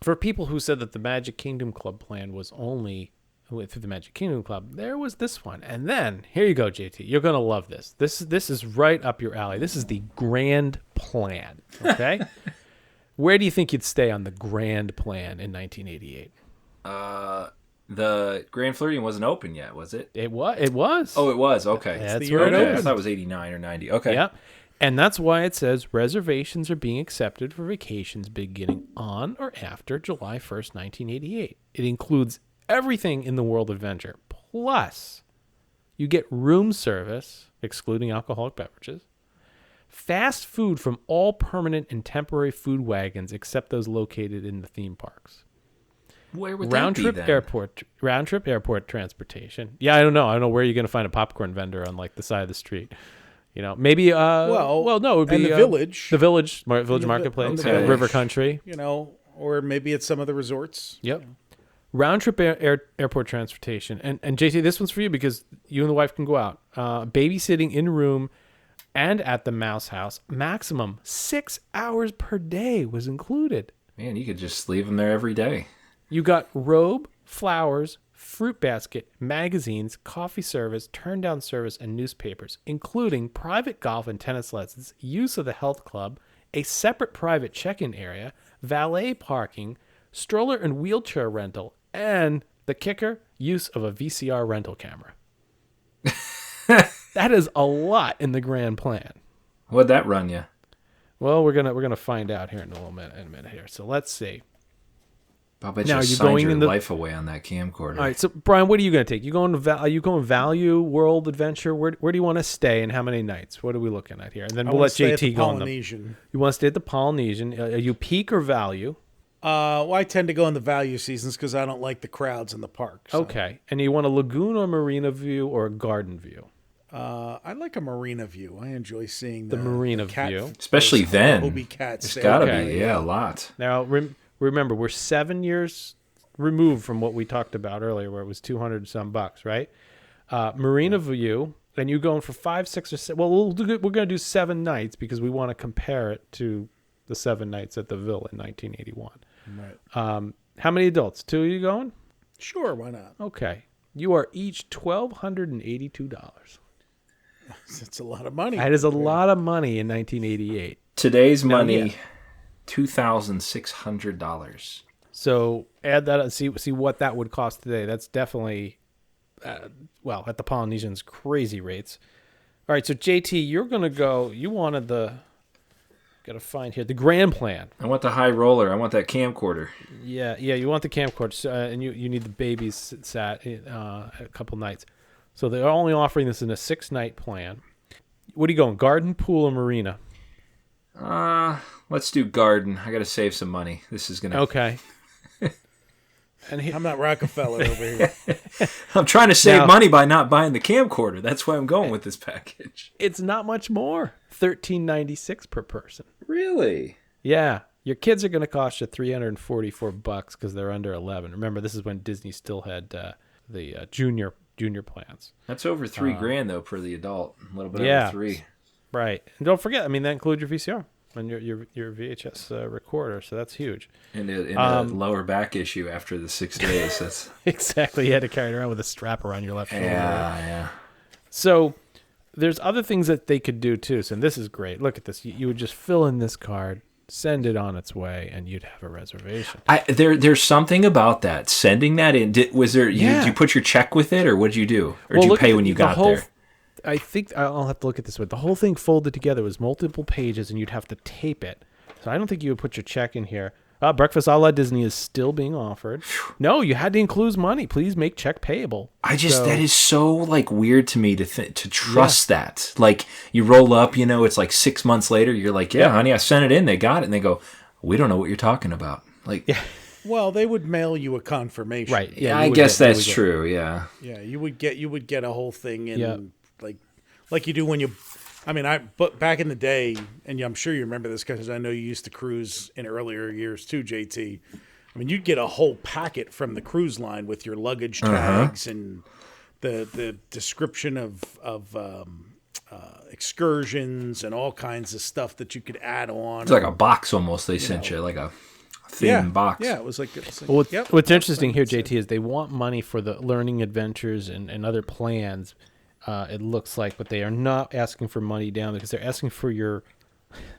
For people who said that the Magic Kingdom Club plan was only through the Magic Kingdom Club, there was this one. And then, here you go, JT. You're going to love this. This is right up your alley. This is the Grand Plan, okay? Where do you think you'd stay on the Grand Plan in 1988? The Grand Floridian wasn't open yet, was it? It was. Oh, it was. Okay. That's where it Okay, I opened. thought it was 89 or 90. Okay. Yeah. And that's why it says reservations are being accepted for vacations beginning on or after July 1st, 1988. It includes everything in the World Adventure. Plus, you get room service, excluding alcoholic beverages, fast food from all permanent and temporary food wagons except those located in the theme parks. Where would round that trip be then? airport transportation. Yeah, I don't know. I don't know where you're going to find a popcorn vendor on like the side of the street. You know, maybe no, it would be and the village. the village marketplace, okay. River Country. You know, or maybe at some of the resorts. Yep. Round trip airport transportation. And JT, this one's for you because you and the wife can go out. Babysitting in room and at the Mouse House. Maximum 6 hours per day was included. Man, you could just leave them there every day. You got robe, flowers, fruit basket, magazines, coffee service, turn down service, and newspapers, including private golf and tennis lessons, use of the health club, a separate private check-in area, valet parking, stroller and wheelchair rental, and the kicker, use of a VCR rental camera. That is a lot in the Grand Plan. What'd that run you? Well, we're gonna find out here in a minute here. So let's see. I bet Now, you you're signed going your in the- life away on that camcorder. All right, so Brian, what are you going to take? You going to are you going value, world adventure? Where do you want to stay and how many nights? What are we looking at here? And then I we'll wanna let stay at the JT go on them. Polynesian. You want to stay at the Polynesian? Are you peak or value? Well, I tend to go in the value seasons because I don't like the crowds in the park. So. Okay, and you want a lagoon or marina view or a garden view? I like a marina view. I enjoy seeing The marina view. Especially those then. Hobie cats. It's sail got to by. be, yeah, a lot. Now remember, we're 7 years removed from what we talked about earlier, where it was $200 and some bucks, right? Marina view, and you going for 5, 6, or 7. Well, we're going to do 7 nights because we want to compare it to the 7 nights at the Villa in 1981. Right. How many adults? 2 of you going? Sure, why not? Okay. You are each $1,282. It's a lot of money. That is a lot of money in 1988. Today's Now, money, yeah. $2,600. So add that up, see what that would cost today. That's definitely, at the Polynesians, crazy rates. All right, so JT, you're going to go, you wanted got to find here, the Grand Plan. I want the high roller. I want that camcorder. Yeah, you want the camcorder, and you need the babies sat a couple nights. So they're only offering this in a 6-night plan. What are you going, garden, pool, or marina? Let's do garden. I got to save some money. This is going to... Okay. And I'm not Rockefeller over here. I'm trying to save Now- money by not buying the camcorder. That's why I'm going with this package. it's not much more, $13.96 per person. Really? Yeah, your kids are going to cost you $344 because they're under 11. Remember, this is when Disney still had the junior plans. That's over $3,000 though per the adult. A little bit Yeah. over $3,000. Right, and don't forget, I mean, that includes your VCR and your VHS recorder, so that's huge. And a lower back issue after the 6 days. That's Exactly, you had to carry it around with a strap around your left shoulder. yeah. So there's other things that they could do too. So this is great. Look at this. You would just fill in this card, send it on its way, and you'd have a reservation. There's something about that. Sending that in. Did you put your check with it, or what did you do? Or did you pay when you got there? I think I'll have to look at this one. The whole thing folded together was multiple pages, and you'd have to tape it. So I don't think you would put your check in here. Breakfast a la Disney is still being offered. No, you had to include money. Please make check payable. That is so like weird to me to trust that. Like you roll up, it's like 6 months later. You're like, yeah, honey, I sent it in. They got it, and they go, we don't know what you're talking about. Like, yeah. Well, they would mail you a confirmation. Right. Yeah, I guess that's true. Yeah. Yeah, you would get a whole thing in like you do when you. I mean, but back in the day, and I'm sure you remember this because I know you used to cruise in earlier years too, JT. I mean, you'd get a whole packet from the cruise line with your luggage tags and the description of excursions and all kinds of stuff that you could add on. It's like a box almost. They sent you like a thin box. Yeah, it was like, it's like Well, yep, what's that's interesting here, what it JT, is they want money for the learning adventures and other plans. It looks like, but they are not asking for money down because they're asking for your.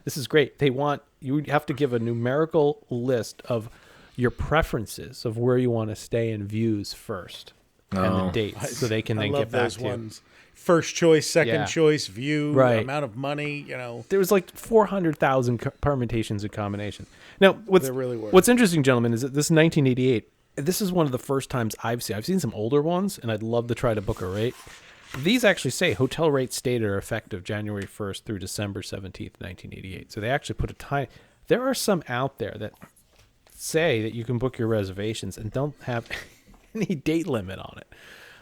This is great. They want you have to give a numerical list of your preferences of where you want to stay and views first, and the dates, so they can then I love get back those to ones. First choice, second Yeah. choice, view, Right. amount of money, you know. There was like 400,000 permutations and combinations. Now, There really were. what's interesting, gentlemen, is that this is 1988. This is one of the first times I've seen some older ones, and I'd love to try to book a rate. These actually say hotel rates stayed are effective January 1st through December 17th, 1988. So they actually put a time. There are some out there that say that you can book your reservations and don't have any date limit on it.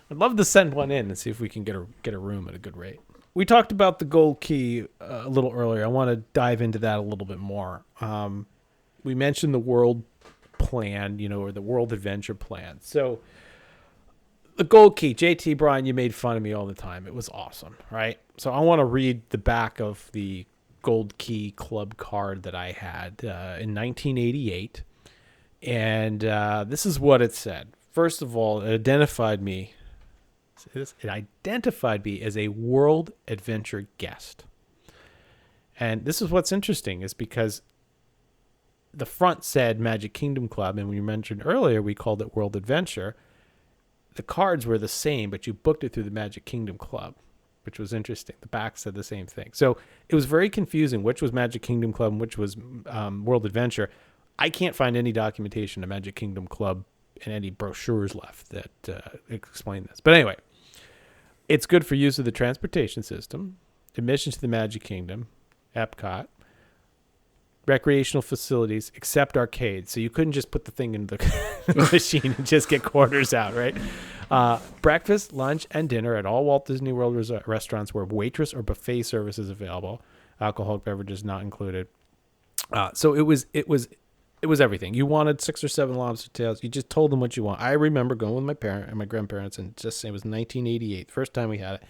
I'd love to send one in and see if we can get a room at a good rate. We talked about the gold key a little earlier. I want to dive into that a little bit more. We mentioned the world plan, or the world adventure plan. So the gold key, JT Bryan, you made fun of me all the time. It was awesome, right? So I want to read the back of the gold key club card that I had in 1988. And this is what it said. First of all, it identified me as a world adventure guest. And this is what's interesting, is because the front said Magic Kingdom Club, and we mentioned earlier we called it World Adventure. The cards were the same, but you booked it through the Magic Kingdom Club, which was interesting. The back said the same thing. So it was very confusing which was Magic Kingdom Club and which was World Adventure. I can't find any documentation of Magic Kingdom Club and any brochures left that explain this. But anyway, it's good for use of the transportation system, admission to the Magic Kingdom, Epcot, recreational facilities, except arcades. So you couldn't just put the thing in the machine and just get quarters out, right? Breakfast, lunch, and dinner at all Walt Disney World restaurants where waitress or buffet service is available. Alcoholic beverages not included. So it was everything. You wanted 6 or 7 lobster tails. You just told them what you want. I remember going with my parent and my grandparents, and just it was 1988, first time we had it.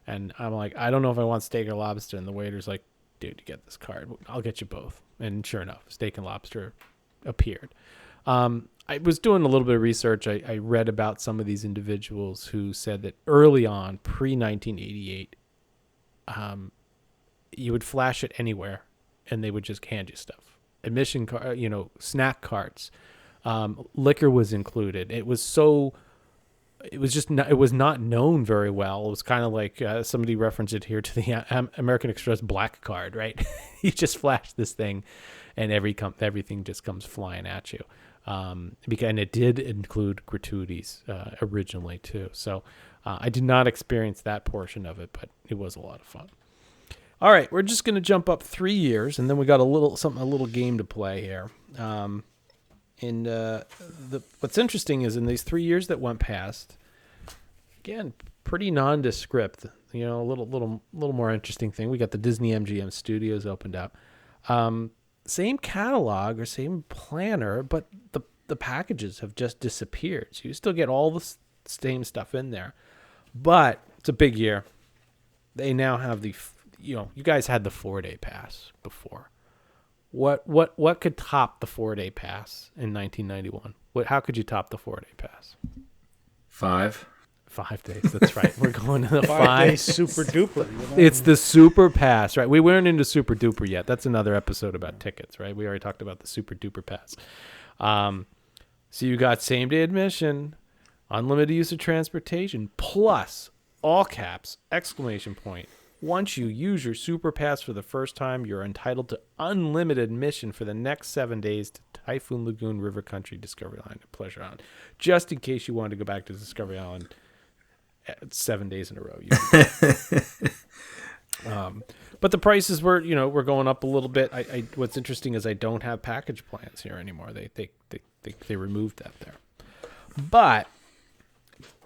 And I'm like, I don't know if I want steak or lobster. And the waiter's like, dude, you get this card. I'll get you both. And sure enough, steak and lobster appeared. I was doing a little bit of research. I read about some of these individuals who said that early on, pre-1988, you would flash it anywhere, and they would just hand you stuff. Admission card, snack carts, liquor was included. It was not known very well. It was kind of like somebody referenced it here to the American Express Black Card, right? You just flash this thing, and everything just comes flying at you. And it did include gratuities originally too. So I did not experience that portion of it, but it was a lot of fun. All right, we're just going to jump up 3 years, and then we got a little game to play here. What's interesting is in these 3 years that went past, again, pretty nondescript. A little more interesting thing. We got the Disney MGM Studios opened up. Same catalog or same planner, but the packages have just disappeared. So you still get all the same stuff in there, but it's a big year. They now have you guys had the 4-day pass before. What could top the 4-day pass in 1991? How could you top the 4-day pass? 5 days. That's right. We're going to the 5 days super duper. It's the super pass, right? We weren't into super duper yet. That's another episode about tickets, right? We already talked about the super duper pass. So you got same day admission, unlimited use of transportation, plus all caps, ! Once you use your super pass for the first time, you're entitled to unlimited admission for the next 7 days to Typhoon Lagoon, River Country, Discovery Island, and Pleasure Island. Just in case you wanted to go back to Discovery Island 7 days in a row. But the prices were going up a little bit. What's interesting is I don't have package plans here anymore. They removed that there. But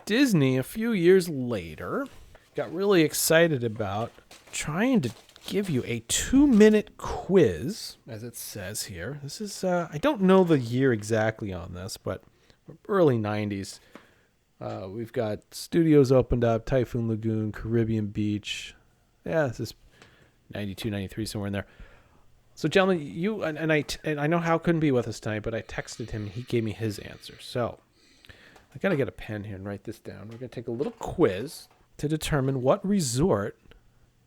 Disney, a few years later, got really excited about trying to give you a 2-minute quiz, as it says here. This is, I don't know the year exactly on this, but early 90s. We've got studios opened up, Typhoon Lagoon, Caribbean Beach. Yeah, this is 92, 93, somewhere in there. So, gentlemen, you and I know Hal couldn't be with us tonight, but I texted him. He gave me his answer. So, I got to get a pen here and write this down. We're going to take a little quiz to determine what resort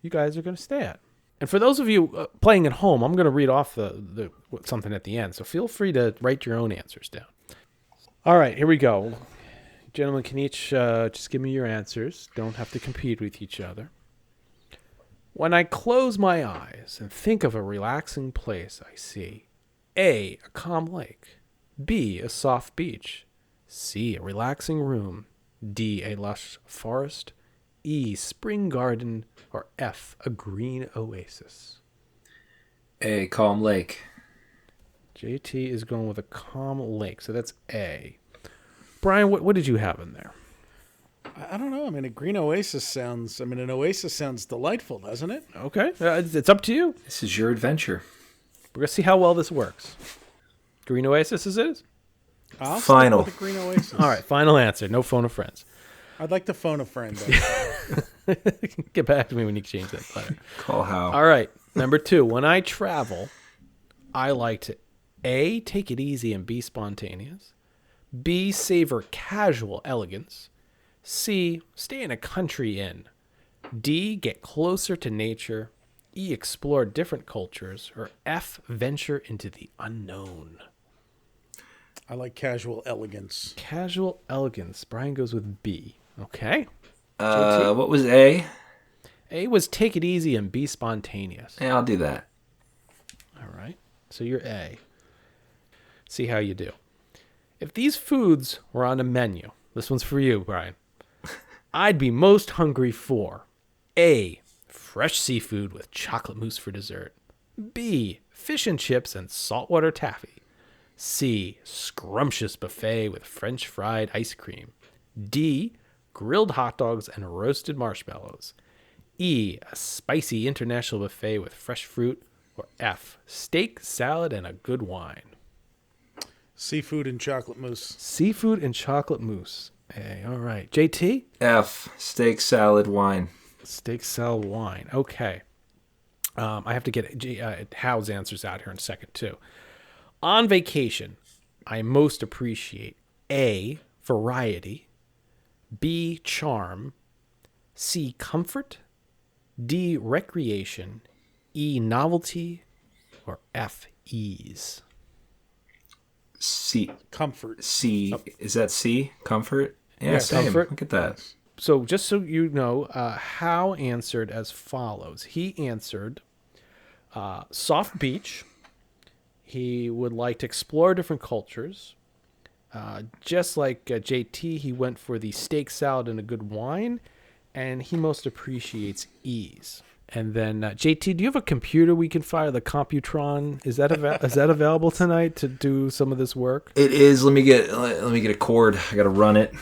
you guys are going to stay at. And for those of you playing at home, I'm going to read off the something at the end. So feel free to write your own answers down. All right, here we go. Gentlemen can each just give me your answers. Don't have to compete with each other. When I close my eyes and think of a relaxing place, I see A, a calm lake, B, a soft beach, C, a relaxing room, D, a lush forest, E, spring garden, or F, a green oasis. A, calm lake. JT is going with a calm lake, so that's A. Brian, what did you have in there? I don't know. I mean, a green oasis sounds. I mean, an oasis sounds delightful, doesn't it? Okay, it's up to you. This is your adventure. We're gonna see how well this works. Green oasis is it? I'll Final. stick with the green oasis. All right, final answer. No phone of friends. I'd like to phone a friend. Though. Get back to me when you change that letter. Call Hal. All right, number 2. When I travel, I like to A, take it easy and be spontaneous. B, savor casual elegance. C, stay in a country inn. D, get closer to nature. E, explore different cultures. Or F, venture into the unknown. I like casual elegance. Casual elegance. Brian goes with B. Okay. What was A? A was take it easy and be spontaneous. Yeah, I'll do that. All right. So you're A. See how you do. If these foods were on a menu, this one's for you, Brian. I'd be most hungry for A, fresh seafood with chocolate mousse for dessert. B, fish and chips and saltwater taffy. C, scrumptious buffet with French fried ice cream. D, grilled hot dogs and roasted marshmallows. E, a spicy international buffet with fresh fruit. Or F, steak, salad, and a good wine. Seafood and chocolate mousse. Seafood and chocolate mousse. Hey, all right. JT? F, steak, salad, wine. Steak, salad, wine. Okay. I have to get Hal's answers out here in a second, too. On vacation, I most appreciate A, variety, B, charm, C, comfort, D, recreation, E, novelty, or F, ease. C. Comfort. C. Is that C? Comfort? Yeah, same. comfort. Look at that. So just so you know, Hal answered as follows. He answered soft beach. He would like to explore different cultures. Just like JT, he went for the steak, salad, and a good wine. And he most appreciates ease. And then, JT, do you have a computer we can fire, the Computron? Is that available tonight to do some of this work? It is. Let me get a cord. I got to run it.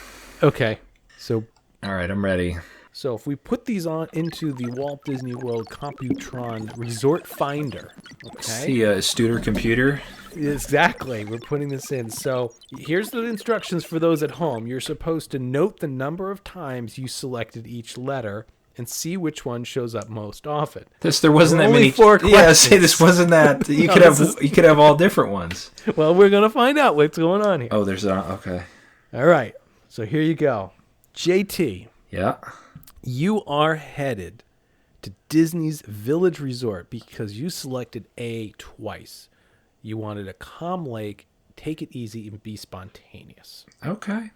Okay. So, all right, I'm ready. So if we put these on into the Walt Disney World Computron Resort Finder, okay? See a Studer computer? Exactly. We're putting this in. So here's the instructions for those at home. You're supposed to note the number of times you selected each letter and see which one shows up most often. There wasn't that only many. 4 questions. Yeah, say this wasn't that. You could have all different ones. Well, we're gonna find out what's going on here. Oh, there's okay. All right. So here you go, JT. Yeah. You are headed to Disney's Village Resort because you selected A twice. You wanted a calm lake, take it easy, and be spontaneous. Okay.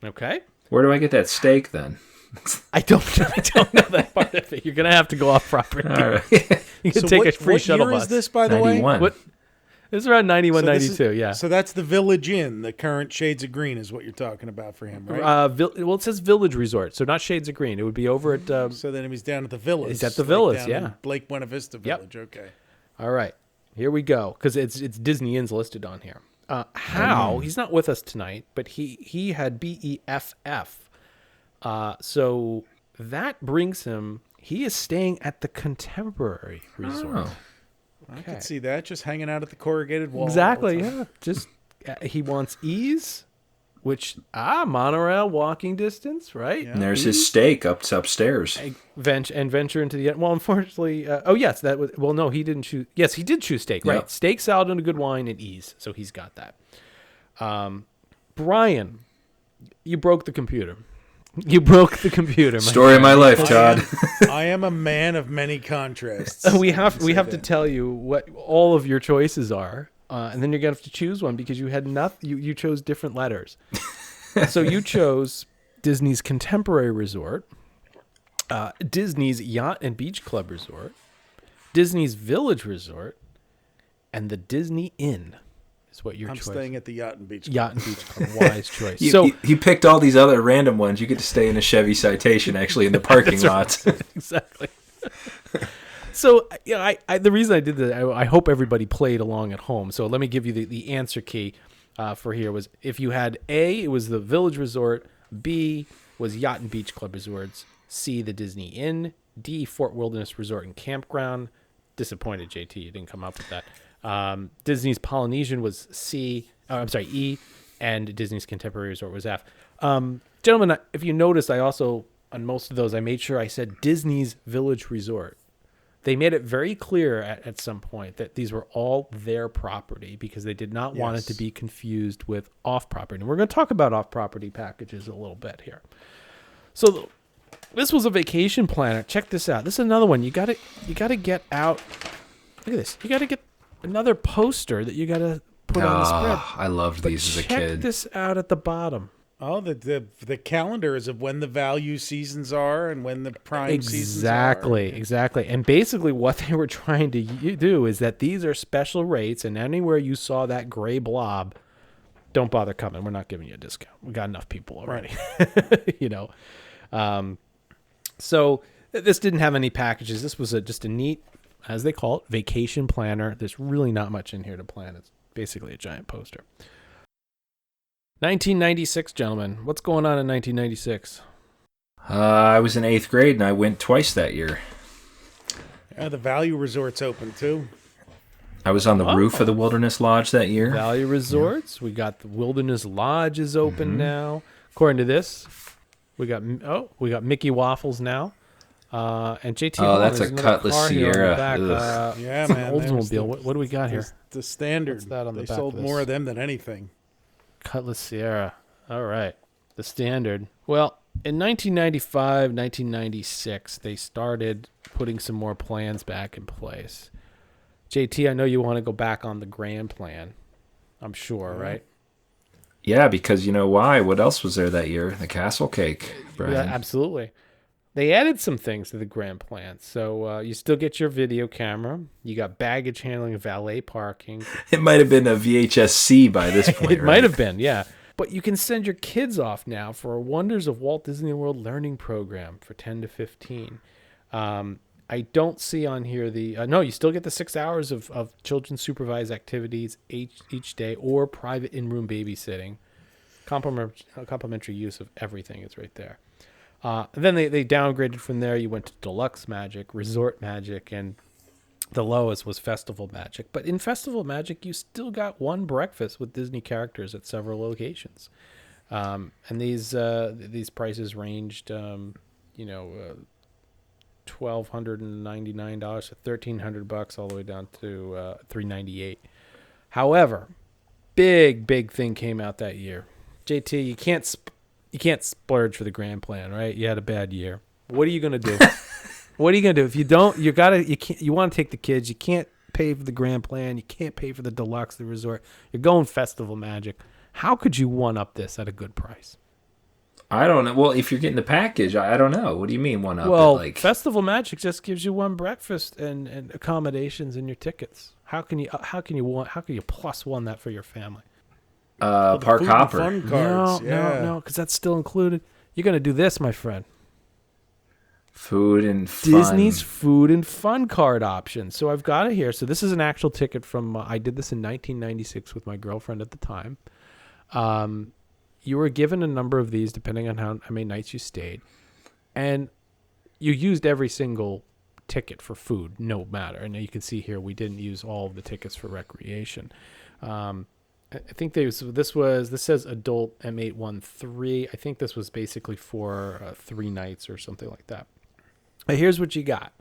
Okay. Where do I get that steak then? I don't know that part of it. You're gonna have to go off property. All right. You can take a free shuttle year bus. is this, by the way? 91. What? This is around 91, So 92, yeah. So that's the Village Inn. The current Shades of Green is what you're talking about for him, right? Well, it says Village Resort, so not Shades of Green. It would be over at... so then he's down at the Villas. He's at the Villas, down yeah. in Lake Buena Vista Yep. Village, okay. All right. Here we go, because it's Disney Inns listed on here. Hal, he's not with us tonight, but he had BEFF. So that brings him... He is staying at the Contemporary Resort. Oh. I can see that, just hanging out at the corrugated wall. Exactly, yeah. Just he wants ease, which monorail walking distance, right? And there's his steak upstairs. Venture into the well. Unfortunately, yes, that was well. No, he didn't choose. Yes, he did choose steak. Right, Yep. steak, salad, and a good wine and ease. So he's got that. Brian, you broke the computer. You broke the computer. Story of my life, Todd. I am a man of many contrasts. We have to tell you what all of your choices are, and then you're gonna have to choose one because you had nothing. You chose different letters. So you chose Disney's Contemporary Resort, Disney's Yacht and Beach Club Resort, Disney's Village Resort, and the Disney Inn. Is what your I'm choice. staying at the Yacht and Beach Club. Yacht and Beach Club. Wise choice. You picked all these other random ones. You get to stay in a Chevy Citation, actually, in the parking lots. Exactly. So, the reason I did that, I hope everybody played along at home. So let me give you the answer key for here was if you had A, it was the Village Resort, B was Yacht and Beach Club Resorts, C, the Disney Inn, D, Fort Wilderness Resort and Campground. Disappointed, JT, you didn't come up with that. Disney's Polynesian was E, and Disney's Contemporary Resort was F. Gentlemen, if you noticed, I also, on most of those, I made sure I said Disney's Village Resort. They made it very clear at some point that these were all their property because they did not want it to be confused with off-property. And we're going to talk about off-property packages a little bit here. So this was a vacation planner. Check this out. This is another one. You got to get out. Look at this. You got to get another poster that you got to put on the spread. I loved these as a Check kid. this out at the bottom. Oh, the calendars of when the value seasons are and when the prime seasons are. Exactly. And basically what they were trying to do is that these are special rates, and anywhere you saw that gray blob, don't bother coming. We're not giving you a discount. We got enough people already. Right. So this didn't have any packages. This was just a neat, as they call it, vacation planner. There's really not much in here to plan. It's basically a giant poster. 1996, gentlemen. What's going on in 1996? I was in 8th grade, and I went twice that year. Yeah, the value resort's open too. I was on the roof of the Wilderness Lodge that year. Value Resorts. Yeah. We got the Wilderness Lodge is open now. According to this, we got Mickey Waffles now. And JT. Oh, that's a Cutlass Sierra. Yeah, it's man. An Oldsmobile. What do we got here? The standard. What's that on the they back sold of this? more of them than anything. Cutlass Sierra. All right. The standard. Well, in 1995, 1996, they started putting some more plans back in place. JT, I know you want to go back on the grand plan. I'm sure, right? Yeah, because you know why? What else was there that year? The Castle Cake, Brian. Yeah, absolutely. They added some things to the grand plan. So you still get your video camera. You got baggage handling, valet parking. It might have been a VHS-C by this point, It might have been, yeah. But you can send your kids off now for a Wonders of Walt Disney World learning program for 10 to 15. I don't see on here no, you still get the 6 hours of children supervised activities each day or private in-room babysitting. Complimentary use of everything is right there. Then they downgraded from there. You went to Deluxe Magic, Resort Magic, and the lowest was Festival Magic. But in Festival Magic, you still got one breakfast with Disney characters at several locations. And these prices ranged, $1,299 to $1,300 all the way down to $398. However, big thing came out that year. JT, you can't splurge for the grand plan, right? You had a bad year. What are you gonna do? What are you gonna do if you don't? You want to take the kids. You can't pay for the grand plan. You can't pay for the deluxe, the resort. You're going Festival Magic. How could you one up this at a good price? I don't know. Well, if you're getting the package, I don't know. What do you mean one up? Well, Festival Magic just gives you one breakfast and accommodations in your tickets. How can you plus one that for your family? Park Hopper. Fun cards. No, because that's still included. You're gonna do this, my friend. Food and fun. Disney's food and fun card option. So I've got it here. So this is an actual ticket from. I did this in 1996 with my girlfriend at the time. You were given a number of these depending on how many nights you stayed, and you used every single ticket for food, no matter. And you can see here we didn't use all of the tickets for recreation. I think this says adult M813. I think this was basically for 3 nights or something like that. But here's what you got.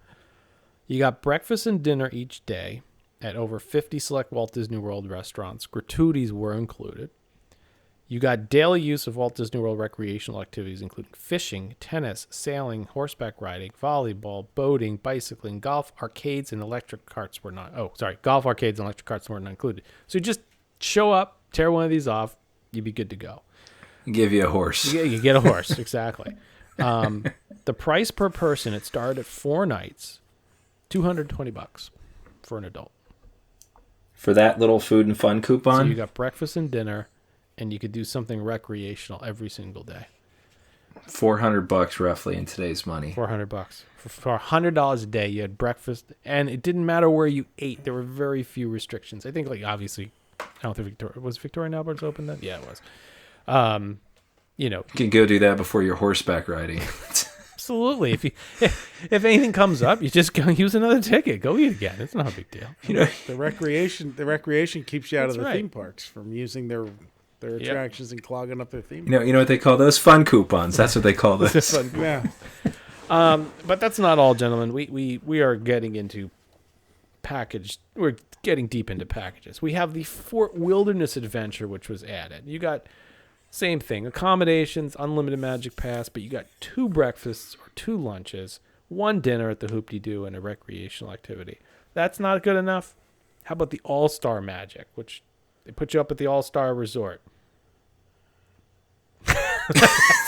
You got breakfast and dinner each day at over 50 select Walt Disney World restaurants. Gratuities were included. You got daily use of Walt Disney World recreational activities, including fishing, tennis, sailing, horseback riding, volleyball, boating, bicycling, golf, arcades, and electric carts were not. Oh, sorry. Golf, arcades, and electric carts were not included. So you just show up, tear one of these off, you'd be good to go. Give you a horse. Yeah, you get a horse. Exactly. The price per person, it started at 4 nights, $220 for an adult. For that little food and fun coupon? So you got breakfast and dinner, and you could do something recreational every single day. $400 roughly in today's money. $400 for $100 a day. You had breakfast, and it didn't matter where you ate. There were very few restrictions. I think, like, obviously, I don't think Victoria and Albert's open then. Yeah, it was. You can go do that before you're horseback riding. Absolutely. If anything comes up, you just go use another ticket. Go eat again. It's not a big deal. The recreation keeps you out of the right. theme parks from using their attractions and clogging up their theme. You know what they call those? Fun coupons. That's what they call those. Yeah. But that's not all, gentlemen. We are getting into we're getting deep into packages. We have the Fort Wilderness Adventure, which was added. You got same thing, accommodations, unlimited magic pass, but you got 2 breakfasts or 2 lunches, 1 dinner at the Hoop-de-Doo, and a recreational activity. That's not good enough. How about the All-Star Magic, which they put you up at the All-Star Resort?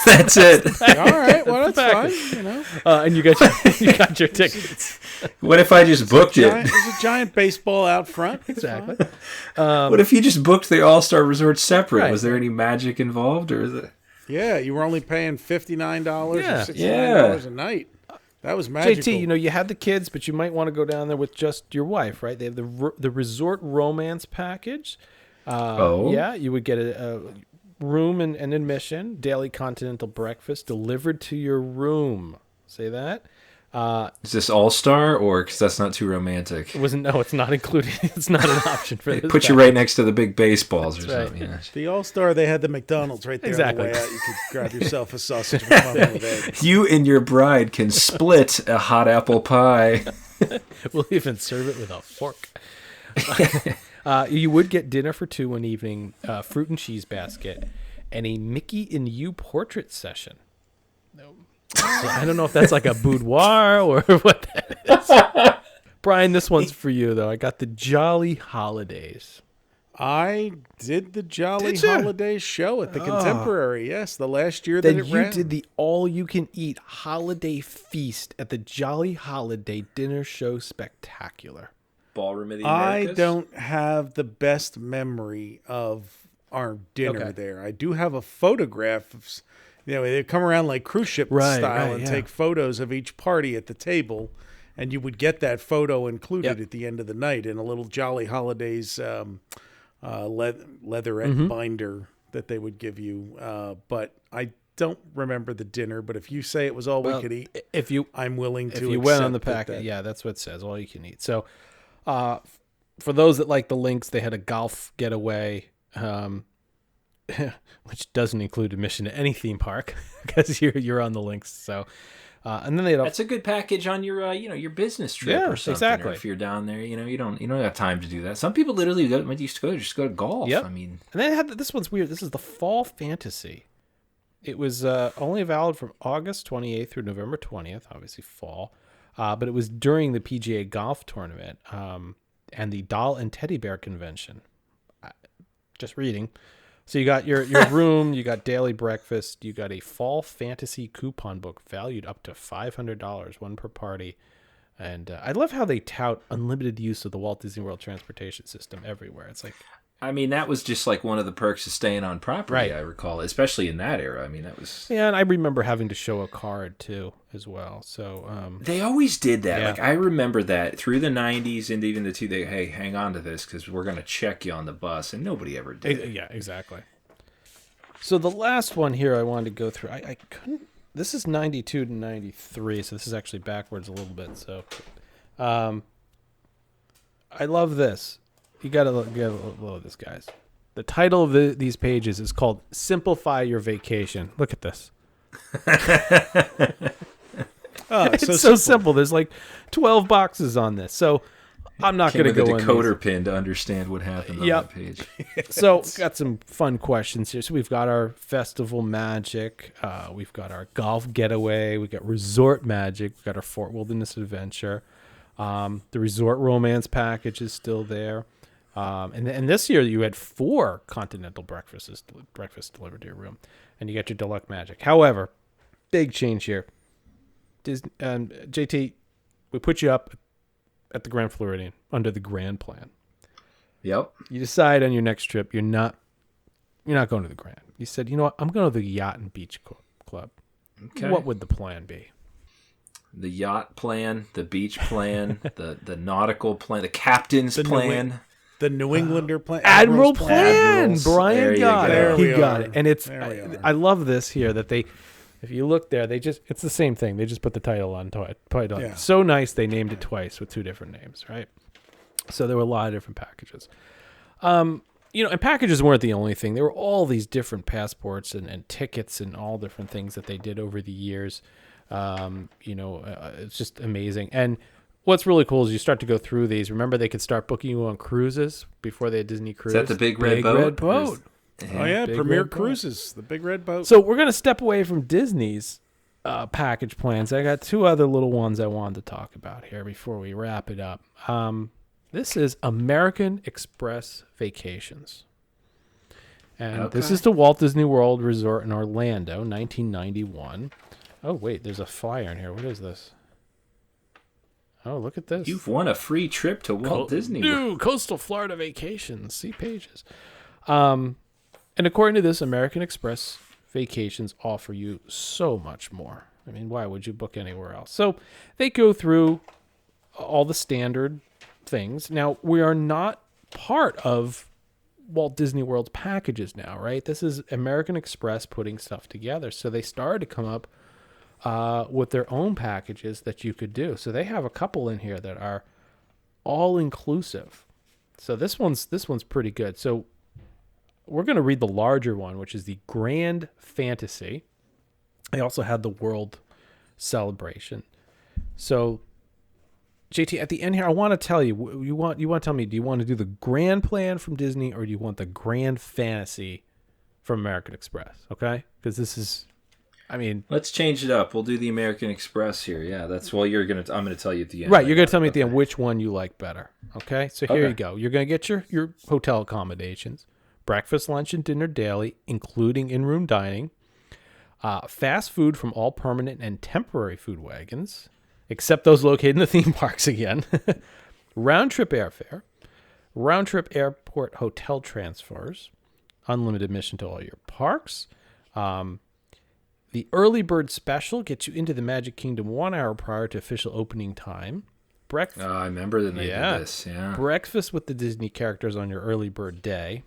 That's it. All right. Well, that's fine. And you got your tickets. What if I just booked it? There's a giant baseball out front. Exactly. What if you just booked the All-Star Resort separate? Right. Was there any magic involved, or is it? Yeah, you were only paying $59 or $69 Yeah. a night. That was magical. JT, you had the kids, but you might want to go down there with just your wife, right? They have the Resort Romance package. Yeah, you would get a room and admission, daily continental breakfast delivered to your room. Say that. Is this All-Star, or because that's not too romantic? No, it's not included. It's not an option for this. Put you right next to the big baseballs or That's something. right. Yeah. The All-Star, they had the McDonald's right there Exactly. on the way out. You could grab yourself a sausage McMuffin with eggs. You and your bride can split a hot apple pie. We'll even serve it with a fork. You would get dinner for 2 one evening, fruit and cheese basket, and a Mickey and You portrait session. So I don't know if that's like a boudoir or what that is. Brian, this one's for you, though. I got the Jolly Holidays. I did the Jolly Did ya? Holidays show at the Contemporary. Yes, the last year that Then it you ran. did the all-you-can-eat holiday feast at the Jolly Holiday Dinner Show Spectacular. Ballroom of the I Americas? don't have the best memory of our dinner Okay. there. I do have a photograph of, they come around like cruise ship style and take photos of each party at the table, and you would get that photo included at the end of the night in a little Jolly Holidays leatherette binder that they would give you. But I don't remember the dinner. But if you say it was all we could eat, I'm willing to. If you went on the accept packet, that. yeah, that's what it says. All you can eat. So, for those that like the links, they had a golf getaway, which doesn't include admission to any theme park because you're on the links. So, and then they That's a good package on your your business trip Yeah, or something. exactly. Or if you're down there, you don't have time to do that. Some people literally used to go to golf. Yep. I mean, and then they had this one's weird. This is the Fall Fantasy. It was only valid from August 28th through November 20th, obviously fall. But it was during the PGA Golf Tournament and the Doll and Teddy Bear Convention. Just reading. So you got your room, you got daily breakfast, you got a Fall Fantasy coupon book valued up to $500, one per party. And I love how they tout unlimited use of the Walt Disney World transportation system everywhere. It's like, I mean, that was just like one of the perks of staying on property, Right. I recall, especially in that era. I mean, that was... yeah, and I remember having to show a card too, as well. So They always did that. Yeah. Like, I remember that through the 90s and even the hey, hang on to this because we're going to check you on the bus, and nobody ever did. yeah, exactly. So the last one here I wanted to go through, I couldn't. This is 92 to 93, so this is actually backwards a little bit. So, I love this. You gotta look at this, guys. The title of these pages is called Simplify Your Vacation. Look at this. Oh, It's so simple. There's like 12 boxes on this. So I'm not going to go with a in these. decoder pin to understand what happened on that page. So got some fun questions here. So we've got our festival magic. We've got our golf getaway. We got resort magic. We've got our Fort Wilderness adventure. The resort romance package is still there. And this year you had 4 continental breakfast delivered to your room, and you got your deluxe magic. However, big change here. JT, we put you up at the Grand Floridian under the Grand Plan. Yep. You decide on your next trip you're not going to the Grand. You said, you know what, I'm going to the Yacht and Beach Club. Okay. What would the plan be? The yacht plan, the beach plan, the nautical plan, the captain's plan. The New Englander plan. Admiral Admiral's plan. Admirals. Brian There you got go. it. There He we got are. it. And it's There we are. I love this here that they, if you look there, it's the same thing. They just put the title on. Yeah. So nice they named it twice with 2 different names, right? So there were a lot of different packages. And packages weren't the only thing. There were all these different passports and tickets and all different things that they did over the years. It's just amazing. And what's really cool is you start to go through these. Remember, they could start booking you on cruises before they had Disney Cruise. Is that the big red boat? Red boat. Oh yeah, Big Premier Red Boat. Cruises, the big red boat. So we're going to step away from Disney's package plans. I got 2 other little ones I wanted to talk about here before we wrap it up. This is American Express Vacations. And this is the Walt Disney World Resort in Orlando, 1991. Oh, wait, there's a flyer in here. What is this? Oh, look at this. You've won a free trip to Walt Disney World. New Coastal Florida Vacations. See pages. And according to this, American Express Vacations offer you so much more. I mean, why would you book anywhere else? So they go through all the standard things. Now, we are not part of Walt Disney World's packages now, right? This is American Express putting stuff together. So they started to come up with their own packages that you could do. So they have a couple in here that are all inclusive. So this one's pretty good. So we're going to read the larger one, which is the Grand Fantasy. They also had the World Celebration. So JT, at the end here, I want to tell you, you want to tell me, do you want to do the Grand Plan from Disney or do you want the Grand Fantasy from American Express? Okay? Because this is, let's change it up. We'll do the American Express here. Yeah, that's what I'm going to tell you at the end. right. You're going to tell me at the end which one you like better. Okay? So here you go. You're going to get your hotel accommodations, breakfast, lunch, and dinner daily, including in-room dining, fast food from all permanent and temporary food wagons, except those located in the theme parks again, round-trip airfare, round-trip airport hotel transfers, unlimited admission to all your parks. The early bird special gets you into the Magic Kingdom 1 hour prior to official opening time. I remember that they did this. Yeah. Breakfast with the Disney characters on your early bird day.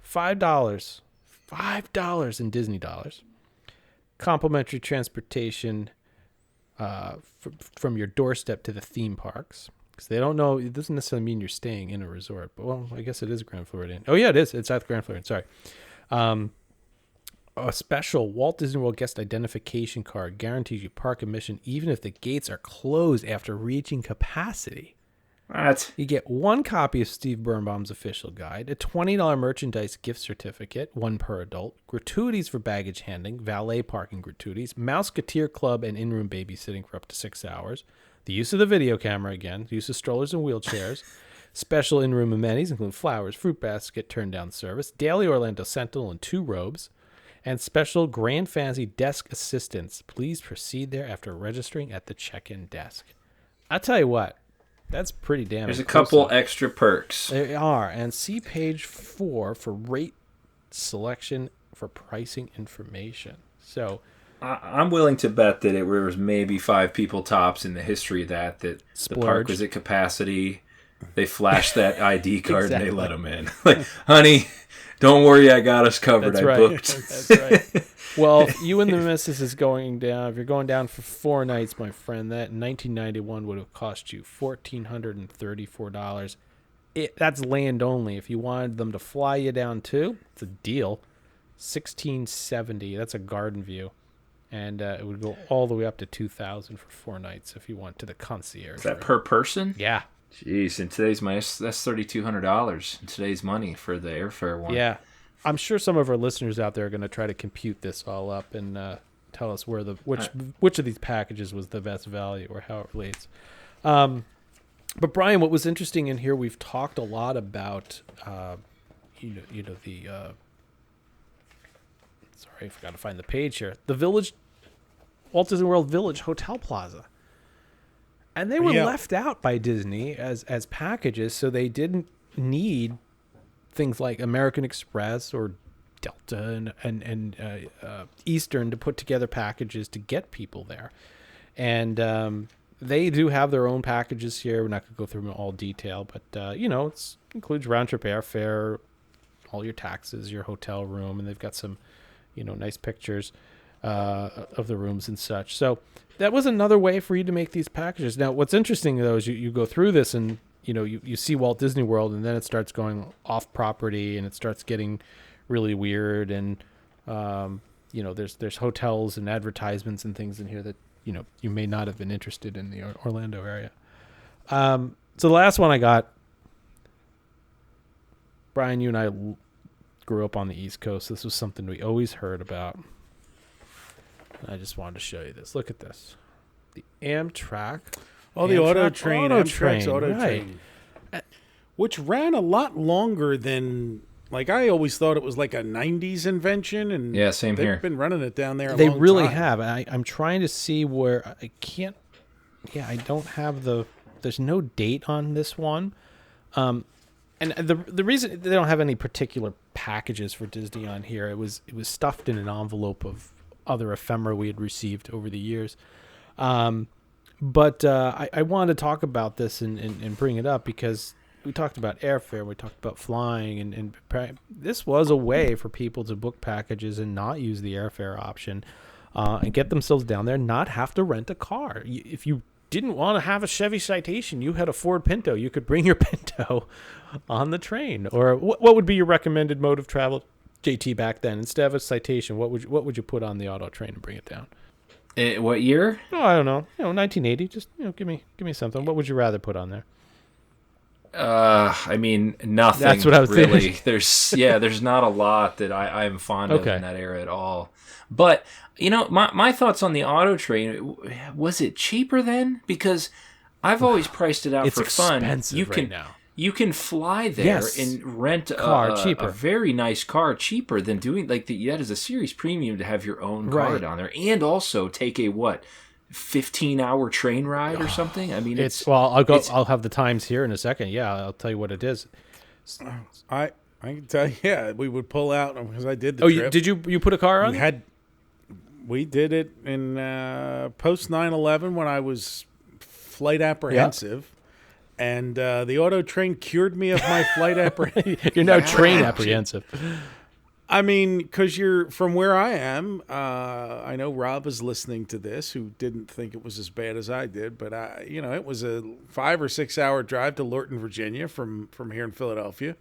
$5 in Disney dollars. Complimentary transportation from your doorstep to the theme parks. Because they don't know, it doesn't necessarily mean you're staying in a resort. But, well, I guess it is a Grand Floridian. Oh, yeah, it is. It's at the Grand Floridian. Sorry. A special Walt Disney World guest identification card guarantees you park admission even if the gates are closed after reaching capacity. What? You get 1 copy of Steve Birnbaum's official guide, a $20 merchandise gift certificate, 1 per adult, gratuities for baggage handling, valet parking gratuities, Mouseketeer Club and in-room babysitting for up to 6 hours, the use of the video camera again, the use of strollers and wheelchairs, special in-room amenities include flowers, fruit basket, turn-down service, daily Orlando Sentinel and 2 robes, and special Grand Fantasy desk assistance. Please proceed there after registering at the check-in desk. I'll tell you what. That's pretty damn There's inclusive. a couple extra perks. There are. And see page 4 for rate selection for pricing information. So I'm willing to bet that it was maybe 5 people tops in the history of that the park was at capacity. They flashed that ID card and they let them in. Like, honey, don't worry, I got us covered. That's I right. booked. That's right. Well, if you and the missus is going down, if you're going down for 4 nights, my friend, that in 1991 would have cost you $1,434 that's land only. If you wanted them to fly you down too, it's a deal. $1,670. That's a garden view, and it would go all the way up to $2,000 for 4 nights if you want to the concierge. Is that per person? Yeah. Jeez, in today's money, that's $3,200 in today's money for the airfare one. Yeah, I'm sure some of our listeners out there are going to try to compute this all up and tell us where which of these packages was the best value or how it relates. But Brian, what was interesting in here, we've talked a lot about, the. Sorry, I forgot to find the page here. The Village, Walt Disney World Village Hotel Plaza. And they were left out by Disney as packages, so they didn't need things like American Express or Delta and Eastern to put together packages to get people there. And they do have their own packages here. We're not going to go through them in all detail, but it includes round-trip airfare, all your taxes, your hotel room, and they've got some nice pictures of the rooms and such. So that was another way for you to make these packages. Now, what's interesting, though, is you go through this and, you see Walt Disney World, and then it starts going off property, and it starts getting really weird. And, there's hotels and advertisements and things in here that, you may not have been interested in the Orlando area. So the last one I got, Brian, you and I grew up on the East Coast. This was something we always heard about. I just wanted to show you this. Look at this. The Amtrak. Oh, the Auto Train. Amtrak's Auto Train. Which ran a lot longer than, I always thought it was like a 90s invention. And yeah, same they've here. Been running it down there a They long really time. have. I'm trying to see where I can't. Yeah, I don't have there's no date on this one. And the reason they don't have any particular packages for Disney on here, it was stuffed in an envelope of other ephemera we had received over the years. But I wanted to talk about this and bring it up because we talked about airfare, we talked about flying, and this was a way for people to book packages and not use the airfare option and get themselves down there, not have to rent a car. If you didn't want to have a Chevy Citation, you had a Ford Pinto, you could bring your Pinto on the train. Or what would be your recommended mode of travel, JT, back then? Instead of a Citation, what would you put on the auto train and bring it down? What year? Oh, I don't know. 1980. Just give me something. What would you rather put on there? I mean, nothing. That's what I was really. thinking. There's not a lot that I'm fond of in that era at all. But my thoughts on the auto train, was it cheaper then? Because I've always priced it out It's for fun. expensive right now. You can fly there and rent a very nice car cheaper than doing that is a serious premium to have your own car down there, and also take a 15-hour train ride or something. I mean, I'll have the times here in a second. Yeah, I'll tell you what it is. I can tell you. Yeah, we would pull out because I did the trip. Did you put a car on? We did it in post 9/11 when I was flight apprehensive. And the auto train cured me of my flight apprehension. You're now train apprehensive. I mean, because you're from where I am. I know Rob is listening to this, who didn't think it was as bad as I did. But it was a 5 or 6 hour drive to Lorton, Virginia, from here in Philadelphia.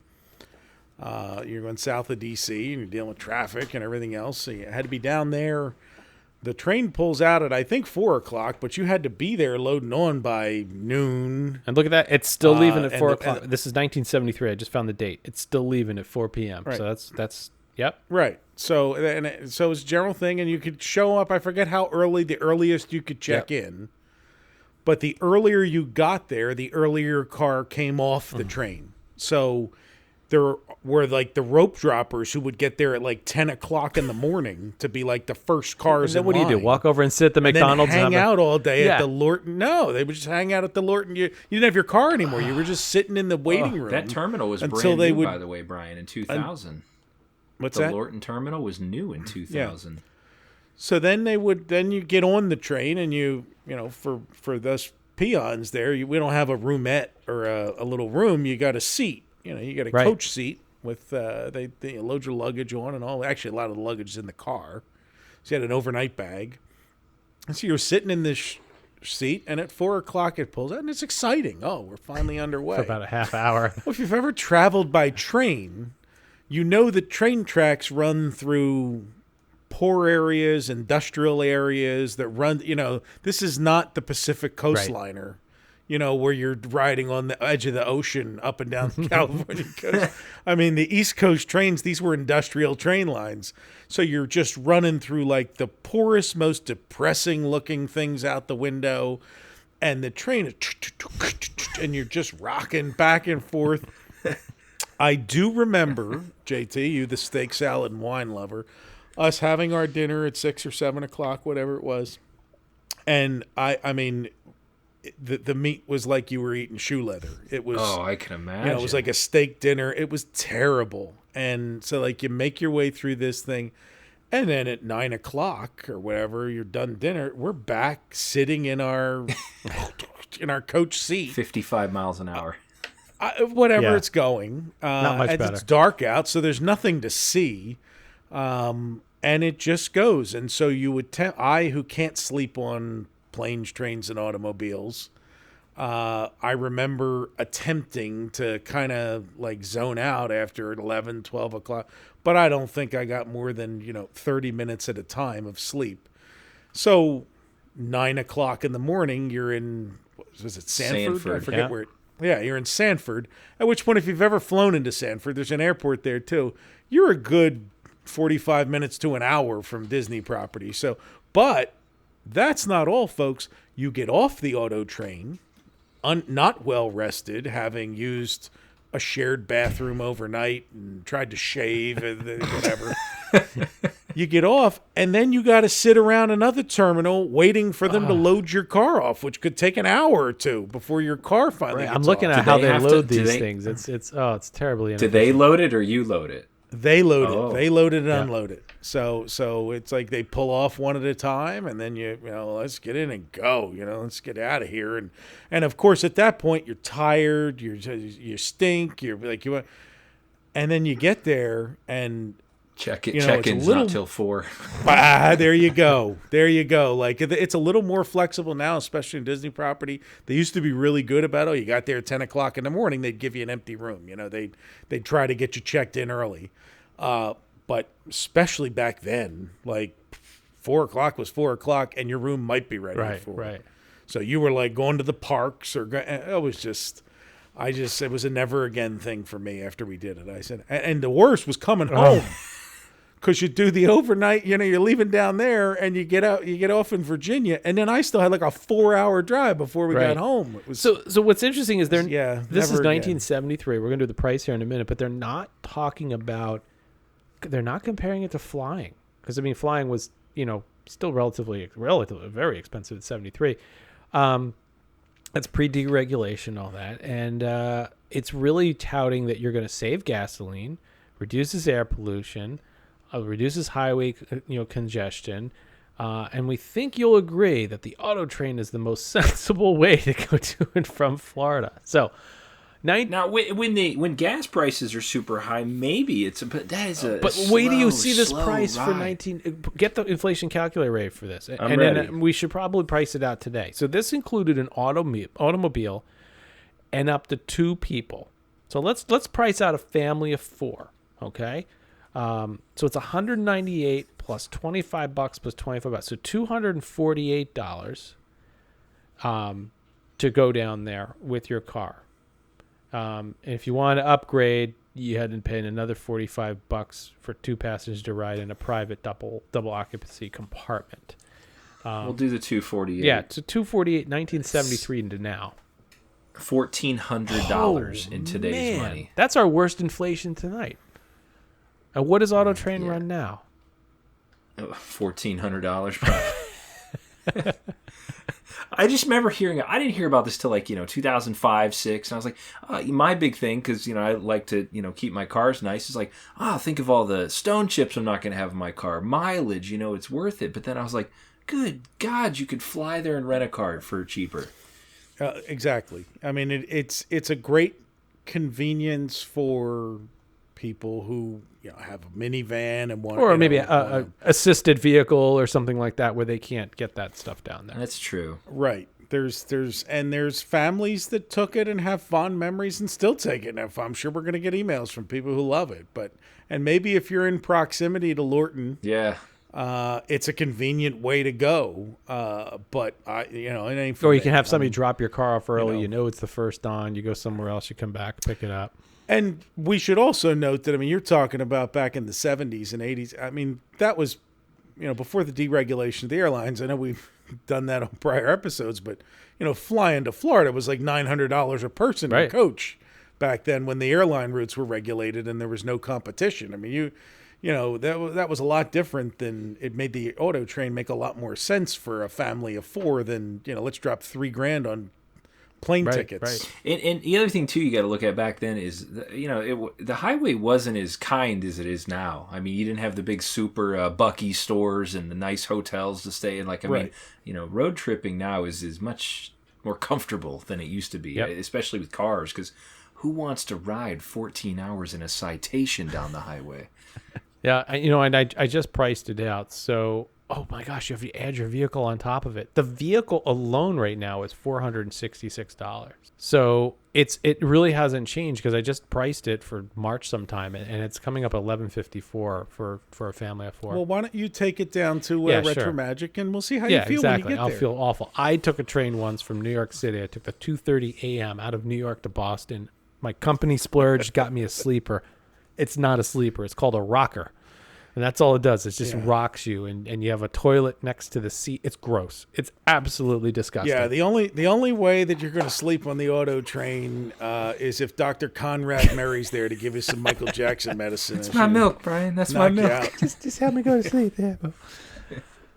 You're going south of D.C. and you're dealing with traffic and everything else. So you had to be down there. The train pulls out at, I think, 4 o'clock, but you had to be there loading on by noon. And look at that. It's still leaving at 4 o'clock. This is 1973. I just found the date. It's still leaving at 4 p.m. Right. So that's yep. Right. So it's a general thing, and you could show up. I forget how early, the earliest you could check in. But the earlier you got there, the earlier your car came off the train. So there were the rope droppers who would get there at 10 o'clock in the morning to be the first cars in line. What do you do? Walk over and sit at the McDonald's and hang out all day at the Lorton? No, they would just hang out at the Lorton. You didn't have your car anymore. You were just sitting in the waiting room. That terminal was brand new, by the way, Brian, in 2000. What's that? The Lorton terminal was new in 2000. Yeah. So then you get on the train and for those peons there, we don't have a roomette or a little room. You got a seat. You got a coach seat with they load your luggage on and all. Actually, a lot of the luggage is in the car. So you had an overnight bag. And so you're sitting in this seat, and at 4 o'clock it pulls out, and it's exciting. Oh, we're finally underway. For about a half hour. Well, if you've ever traveled by train, you know that train tracks run through poor areas, industrial areas that run, this is not the Pacific Coastliner, where you're riding on the edge of the ocean up and down the California coast. I mean, the East Coast trains, these were industrial train lines. So you're just running through like the poorest, most depressing looking things out the window. And the train is, and you're just rocking back and forth. I do remember, JT, you the steak, salad, and wine lover, us having our dinner at 6 or 7 o'clock, whatever it was. And I mean, the meat was like you were eating shoe leather. It was, I can imagine. It was like a steak dinner. It was terrible. And so like you make your way through this thing. And then at 9 o'clock or whatever, you're done dinner. We're back sitting in our coach seat. 55 miles an hour. Whatever it's going. Not much better. It's dark out, so there's nothing to see. And it just goes. And so you would I, who can't sleep on planes, trains, and automobiles, I remember attempting to kind of like zone out after 11, 12 o'clock. But I don't think I got more than, 30 minutes at a time of sleep. So 9 o'clock in the morning, you're in, was it Sanford? I forget where. You're in Sanford. At which point, if you've ever flown into Sanford, there's an airport there too. You're a good 45 minutes to an hour from Disney property. So, but that's not all, folks. You get off the auto train, not well rested, having used a shared bathroom overnight and tried to shave and whatever. You get off, and then you got to sit around another terminal waiting for them to load your car off, which could take an hour or two before your car finally gets I'm looking off. at how they load these things. It's terribly inefficient. Did they load it or you load it? They load it. They load it and unload it. So it's like they pull off one at a time, and then let's get in and go. Let's get out of here. And of course, at that point, you're tired. You stink. You're like and then you get there and check-in's not till 4. There you go. There you go. Like it's a little more flexible now, especially in Disney property. They used to be really good about, you got there at 10 o'clock in the morning, they'd give you an empty room. They'd try to get you checked in early. But especially back then, like 4 o'clock was 4 o'clock, and your room might be ready at 4. Right. So you were like going to the parks, it was a never again thing for me after we did it. I said, and the worst was coming home. Because you do the overnight, you're leaving down there, and you get off in Virginia, and then I still had like a 4-hour drive before we got home. It was, so what's interesting is this is again. 1973. We're going to do the price here in a minute, but they're not comparing it to flying, because flying was still relatively very expensive at 73. That's pre-deregulation, all that, and it's really touting that you're going to save gasoline, reduces air pollution, reduces highway congestion, and we think you'll agree that the auto train is the most sensible way to go to and from Florida. So now when gas prices are super high, maybe but that is a but slow, wait till you see this price ride. for 19. Get the inflation calculator rate for this, I'm ready. Then we should probably price it out today. So this included an automobile and up to 2 people. So let's price out a family of 4. Okay. So it's $198 plus $25 plus $25. So $248 to go down there with your car. And if you want to upgrade, you had to pay another $45 for 2 passengers to ride in a private double occupancy compartment. We'll do the $248. Yeah, so $248, 1973 into now. $1,400 in today's money. That's our worst inflation tonight. And what does Auto Train run now? $1,400 probably. I just remember hearing. I didn't hear about this till 2005, 6, and I was like, my big thing, because I like to keep my cars nice. Is like, think of all the stone chips I'm not going to have in my car, mileage. It's worth it. But then I was like, good God, you could fly there and rent a car for cheaper. Exactly. It's a great convenience for people who have a minivan and want, or maybe a assisted vehicle or something like that where they can't get that stuff down there. That's true. Right. There's families that took it and have fond memories and still take it. And I'm sure we're going to get emails from people who love it. And maybe if you're in proximity to Lorton, it's a convenient way to go. But it ain't for Or me. you can have somebody drop your car off early. It's the first on. You go somewhere else. You come back, pick it up. And we should also note that, you're talking about back in the 70s and 80s. That was, before the deregulation of the airlines. I know we've done that on prior episodes, but, flying to Florida was like $900 a person in a coach back then when the airline routes were regulated and there was no competition. That was a lot different than it made the auto train make a lot more sense for a family of four than, let's drop $3,000 on plane tickets. Right. And the other thing too you got to look at back then is the highway wasn't as kind as it is now. You didn't have the big super Bucky stores and the nice hotels to stay in. Road tripping now is much more comfortable than it used to be, especially with cars, because who wants to ride 14 hours in a Citation down the highway? Yeah, and I just priced it out. So, oh my gosh, you have to add your vehicle on top of it. The vehicle alone right now is $466. So it really hasn't changed because I just priced it for March sometime, and it's coming up at $1,154 for a family of four. Well, why don't you take it down to Retro Magic, and we'll see how you feel exactly. when you get there. I'll feel awful. I took a train once from New York City. I took the 2:30 a.m. out of New York to Boston. My company splurge got me a sleeper. It's not a sleeper. It's called a rocker. And that's all it does. It just rocks you, and you have a toilet next to the seat. It's gross. It's absolutely disgusting. Yeah, the only way that you're going to sleep on the auto train is if Dr. Conrad Murray's there to give you some Michael Jackson medicine. That's my milk, Brian. That's my milk. Just help me go to sleep. Yeah.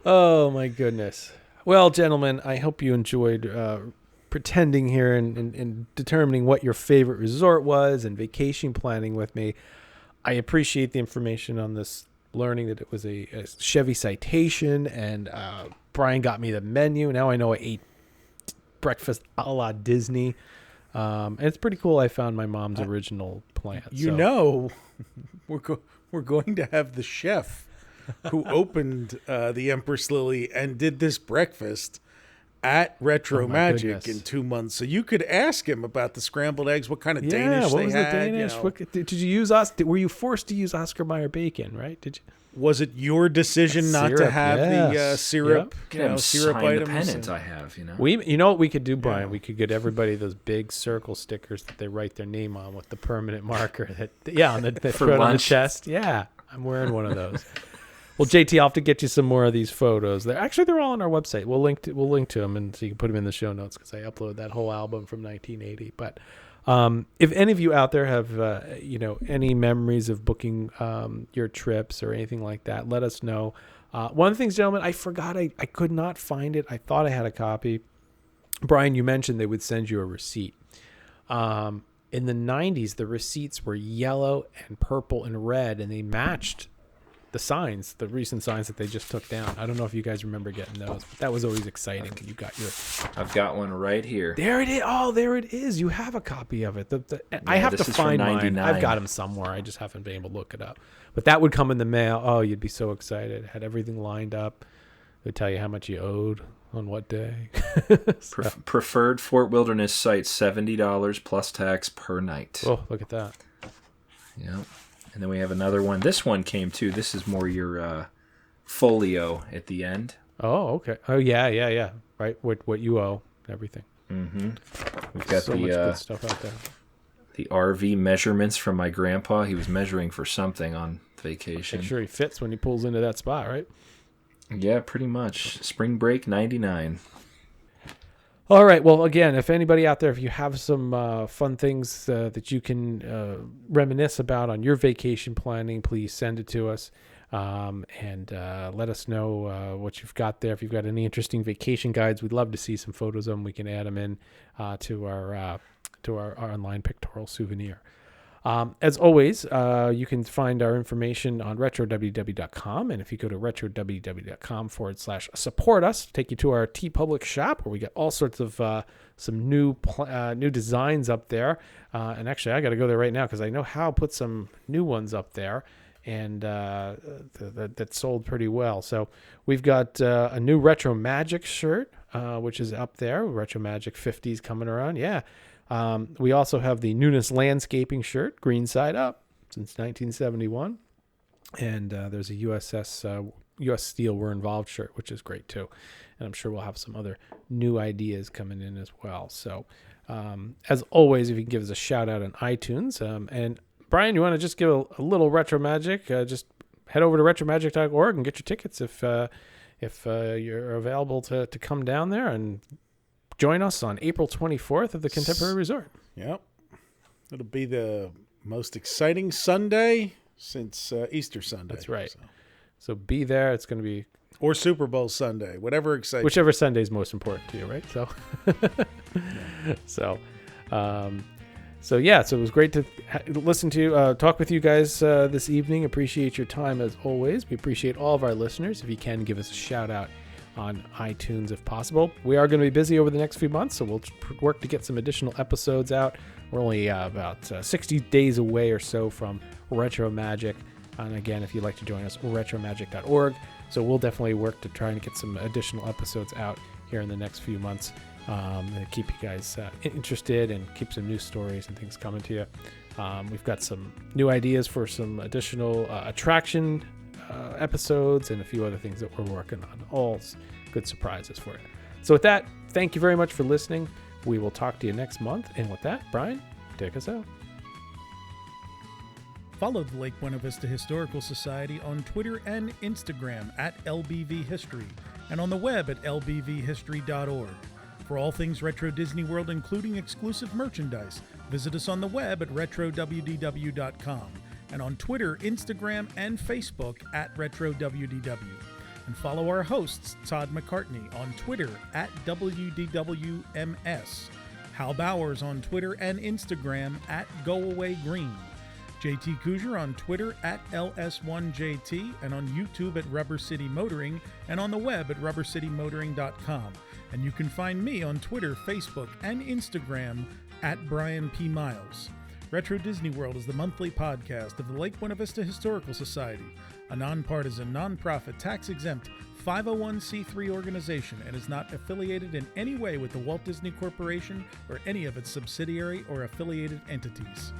Oh, my goodness. Well, gentlemen, I hope you enjoyed pretending here and determining what your favorite resort was and vacation planning with me. I appreciate the information on this, learning that it was a Chevy Citation, and Brian got me the menu. Now I know I ate breakfast a la Disney. And it's pretty cool. I found my mom's original plan. We're going to have the chef who opened the Empress Lily and did this breakfast at Retro Magic in 2 months. So you could ask him about the scrambled eggs, what kind of Danish what they was had. The Danish? Did you use were you forced to use Oscar Mayer bacon, right? Did you? Was it your decision not to have the syrup? Syrup items. The pennant I have, You know what we could do, Brian? We could get everybody those big circle stickers that they write their name on with the permanent marker. On the chest. Yeah, I'm wearing one of those. Well, JT, I'll have to get you some more of these photos. They're all on our website. We'll link to them, and so you can put them in the show notes because I uploaded that whole album from 1980. But if any of you out there have any memories of booking your trips or anything like that, let us know. One of the things, gentlemen, I forgot I could not find it. I thought I had a copy. Brian, you mentioned they would send you a receipt. In the 90s, the receipts were yellow and purple and red, and they matched the recent signs that they just took down. I don't know if you guys remember getting those, but that was always exciting. You got I've got one right here. There it is. Oh, there it is. You have a copy of it. I have to find mine. I've got them somewhere. I just haven't been able to look it up. But that would come in the mail. Oh, you'd be so excited. Had everything lined up. It would tell you how much you owed on what day. Preferred Fort Wilderness site, $70 plus tax per night. Oh, look at that. Yeah. And then we have another one. This one came too. This is more your folio at the end. Oh, okay. Oh, yeah. Right, what you owe, everything. Mm-hmm. We've got so much good stuff out there. The RV measurements from my grandpa. He was measuring for something on vacation. Make sure he fits when he pulls into that spot, right? Yeah, pretty much. Spring break 99. All right. Well, again, if anybody out there, if you have some fun things that you can reminisce about on your vacation planning, please send it to us and let us know what you've got there. If you've got any interesting vacation guides, we'd love to see some photos of them. We can add them in to our online pictorial souvenir. As always, you can find our information on retrowww.com. And if you go to retrowww.com/support us, take you to our TeePublic shop where we get all sorts of some new designs up there. And actually, I got to go there right now because I know Hal put some new ones up there. And that sold pretty well. So we've got a new Retro Magic shirt, which is up there. Retro Magic 50s coming around. Yeah. We also have the Newness Landscaping shirt, green side up, since 1971. And there's a US Steel We're Involved shirt, which is great too. And I'm sure we'll have some other new ideas coming in as well. So as always, if you can give us a shout out on iTunes. And Brian, you want to just give a little Retro Magic? Just head over to retromagic.org and get your tickets if you're available to come down there and join us on April 24th at the Contemporary Resort. Yep. It'll be the most exciting Sunday since Easter Sunday. That's right. So be there. It's going to be... Or Super Bowl Sunday, whatever excites Whichever Sunday is most important to you, right? So, So it was great to listen to, talk with you guys this evening. Appreciate your time as always. We appreciate all of our listeners. If you can, give us a shout out on iTunes if possible. We are going to be busy over the next few months, so we'll work to get some additional episodes out. We're only about 60 days away or so from Retro Magic. And again, if you'd like to join us, retromagic.org. So we'll definitely work to try and get some additional episodes out here in the next few months. And keep you guys interested and keep some new stories and things coming to you. We've got some new ideas for some additional attraction episodes and a few other things that we're working on. All good surprises for you. So with that, thank you very much for listening. We will talk to you next month. And with that, Brian, take us out. Follow the Lake Buena Vista Historical Society on Twitter and Instagram at LBV History and on the web at lbvhistory.org. For all things Retro Disney World, including exclusive merchandise, visit us on the web at retrowww.com and on Twitter, Instagram, and Facebook at RetroWDW. And follow our hosts, Todd McCartney, on Twitter at WDWMS, Hal Bowers on Twitter and Instagram at GoAwayGreen, JT Cougar on Twitter at LS1JT, and on YouTube at Rubber City Motoring, and on the web at rubbercitymotoring.com. And you can find me on Twitter, Facebook, and Instagram at Brian P. Miles. Retro Disney World is the monthly podcast of the Lake Buena Vista Historical Society, a nonpartisan, nonprofit, tax-exempt 501c3 organization and is not affiliated in any way with the Walt Disney Corporation or any of its subsidiary or affiliated entities.